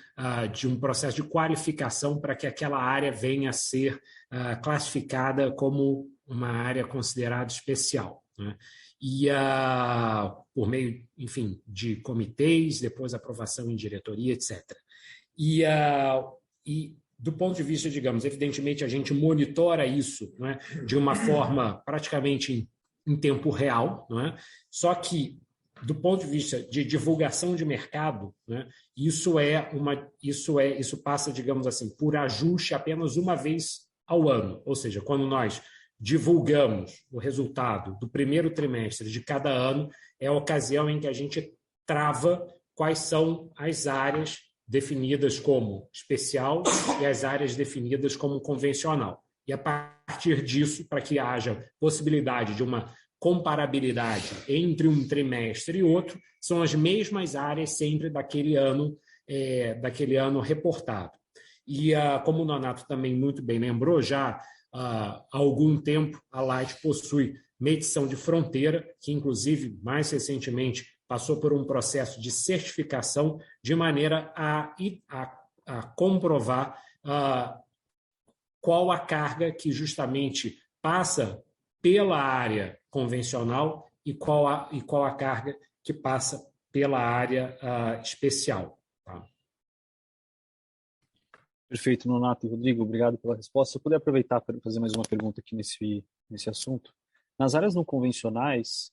um processo de qualificação para que aquela área venha a ser classificada como uma área considerada especial, né? E por meio, enfim, de comitês, depois aprovação em diretoria, etc. E do ponto de vista, digamos, evidentemente a gente monitora isso, não é, de uma forma praticamente em tempo real, não é? Só que do ponto de vista de divulgação de mercado, né, isso passa, digamos assim, por ajuste apenas uma vez ao ano, ou seja, quando nós divulgamos o resultado do primeiro trimestre de cada ano, é a ocasião em que a gente trava quais são as áreas definidas como especial e as áreas definidas como convencional. E a partir disso, para que haja possibilidade de uma comparabilidade entre um trimestre e outro, são as mesmas áreas sempre daquele ano reportado. E, como o Nonato também muito bem lembrou, já há algum tempo a Light possui medição de fronteira, que inclusive mais recentemente passou por um processo de certificação de maneira a comprovar qual a carga que justamente passa pela área convencional e qual a carga que passa pela área especial. Tá? Perfeito, Nonato e Rodrigo, obrigado pela resposta. Se eu puder aproveitar para fazer mais uma pergunta aqui nesse assunto. Nas áreas não convencionais,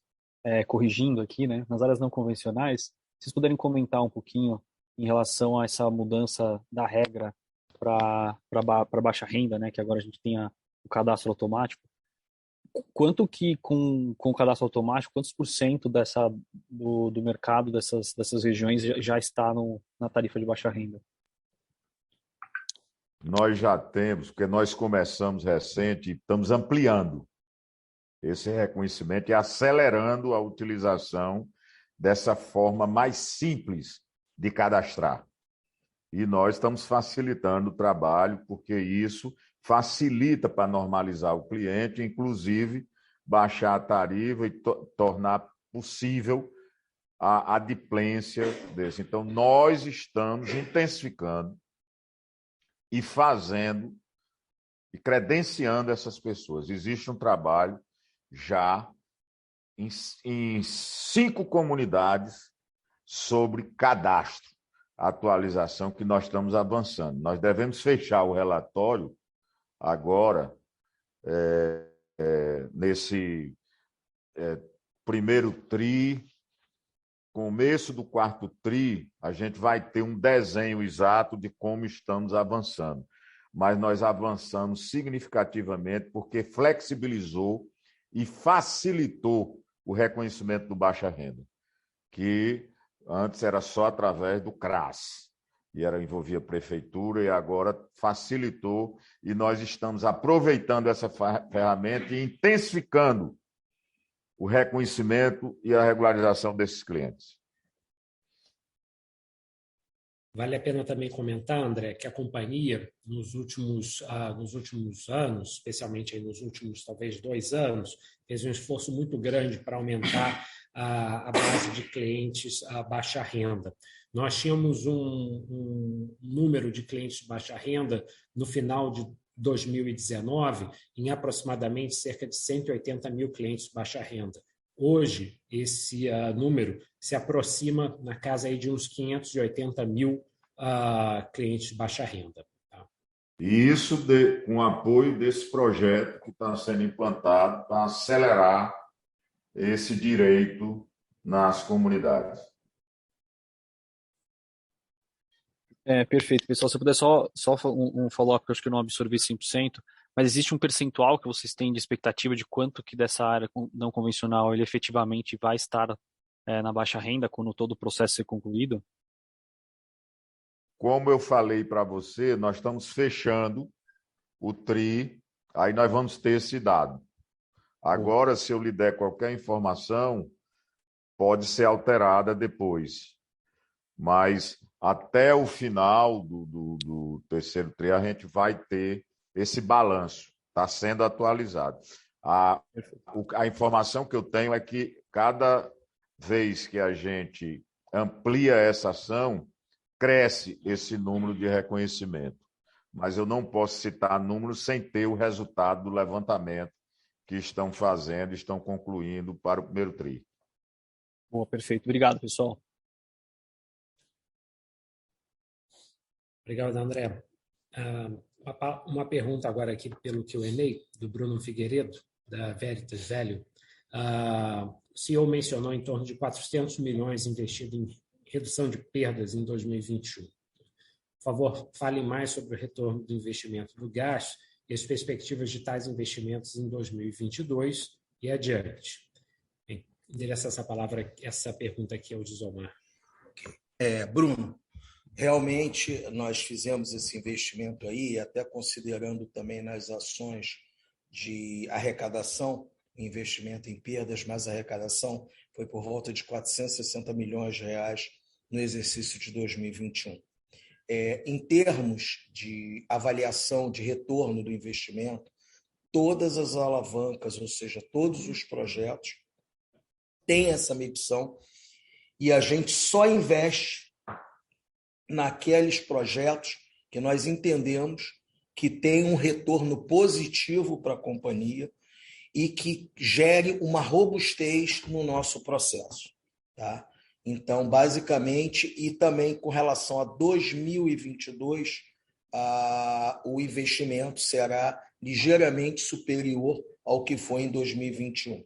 corrigindo aqui, né? Nas áreas não convencionais, vocês puderem comentar um pouquinho em relação a essa mudança da regra para baixa renda, né? Que agora a gente tem o cadastro automático. Quanto que com o cadastro automático, quantos por cento do mercado dessas regiões já está na tarifa de baixa renda? Nós já temos, porque nós começamos recente, estamos ampliando esse reconhecimento e acelerando a utilização dessa forma mais simples de cadastrar. E nós estamos facilitando o trabalho, porque isso facilita para normalizar o cliente, inclusive baixar a tarifa e tornar possível a adimplência desse. Então, nós estamos intensificando e fazendo e credenciando essas pessoas. Existe um trabalho já em 5 comunidades sobre cadastro, atualização, que nós estamos avançando. Nós devemos fechar o relatório agora, nesse primeiro TRI, começo do 4º TRI, a gente vai ter um desenho exato de como estamos avançando. Mas nós avançamos significativamente porque flexibilizou e facilitou o reconhecimento do baixa renda, que antes era só através do CRAS, e envolvia prefeitura, e agora facilitou, e nós estamos aproveitando essa ferramenta e intensificando o reconhecimento e a regularização desses clientes. Vale a pena também comentar, André, que a companhia, nos últimos anos, especialmente aí nos últimos, talvez, 2 anos, fez um esforço muito grande para aumentar a base de clientes a baixa renda. Nós tínhamos um número de clientes de baixa renda no final de 2019 em aproximadamente cerca de 180 mil clientes de baixa renda. Hoje, esse número se aproxima na casa aí de uns 580 mil clientes de baixa renda. Tá? E isso com o apoio desse projeto que está sendo implantado para acelerar esse direito nas comunidades. Perfeito, pessoal. Se eu puder só um follow-up, que eu acho que eu não absorvi 100%, mas existe um percentual que vocês têm de expectativa de quanto que dessa área não convencional ele efetivamente vai estar na baixa renda quando todo o processo ser concluído? Como eu falei para você, nós estamos fechando o TRI, aí nós vamos ter esse dado. Agora, se eu lhe der qualquer informação, pode ser alterada depois. Mas até o final do terceiro TRI, a gente vai ter esse balanço, está sendo atualizado. A informação que eu tenho é que cada vez que a gente amplia essa ação, cresce esse número de reconhecimento. Mas eu não posso citar números sem ter o resultado do levantamento que estão fazendo, estão concluindo para o primeiro TRI. Boa, perfeito. Obrigado, pessoal. Obrigado, André. Uma pergunta agora aqui pelo Q&A, do Bruno Figueiredo, da Veritas Velho. O CEO mencionou em torno de 400 milhões investido em redução de perdas em 2021. Por favor, fale mais sobre o retorno do investimento do gasto e as perspectivas de tais investimentos em 2022 e adiante. Endereço essa pergunta aqui ao Gisomar. Bruno, realmente nós fizemos esse investimento aí, até considerando também nas ações de arrecadação, investimento em perdas, mas a arrecadação foi por volta de 460 milhões de reais no exercício de 2021. Em termos de avaliação de retorno do investimento, todas as alavancas, ou seja, todos os projetos, têm essa medição e a gente só investe naqueles projetos que nós entendemos que tem um retorno positivo para a companhia e que gere uma robustez no nosso processo. Tá? Então, basicamente, e também com relação a 2022, o investimento será ligeiramente superior ao que foi em 2021.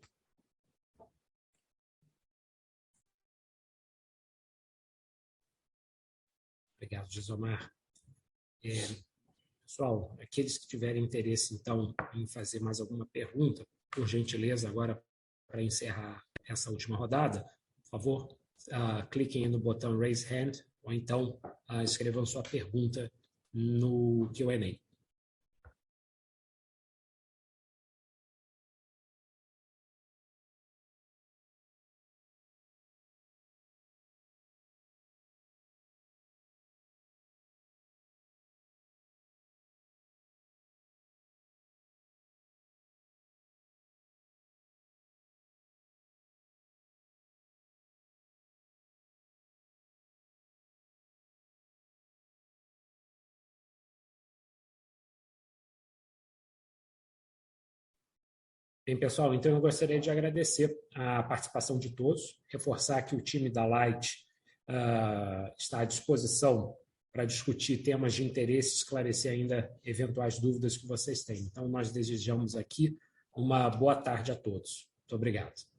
Obrigado, Gisomar. Pessoal, aqueles que tiverem interesse, então, em fazer mais alguma pergunta, por gentileza, agora, para encerrar essa última rodada, por favor, cliquem no botão Raise Hand, ou então escrevam sua pergunta no Q&A. Bem, pessoal, então eu gostaria de agradecer a participação de todos, reforçar que o time da Light está à disposição para discutir temas de interesse, esclarecer ainda eventuais dúvidas que vocês têm. Então, nós desejamos aqui uma boa tarde a todos. Muito obrigado.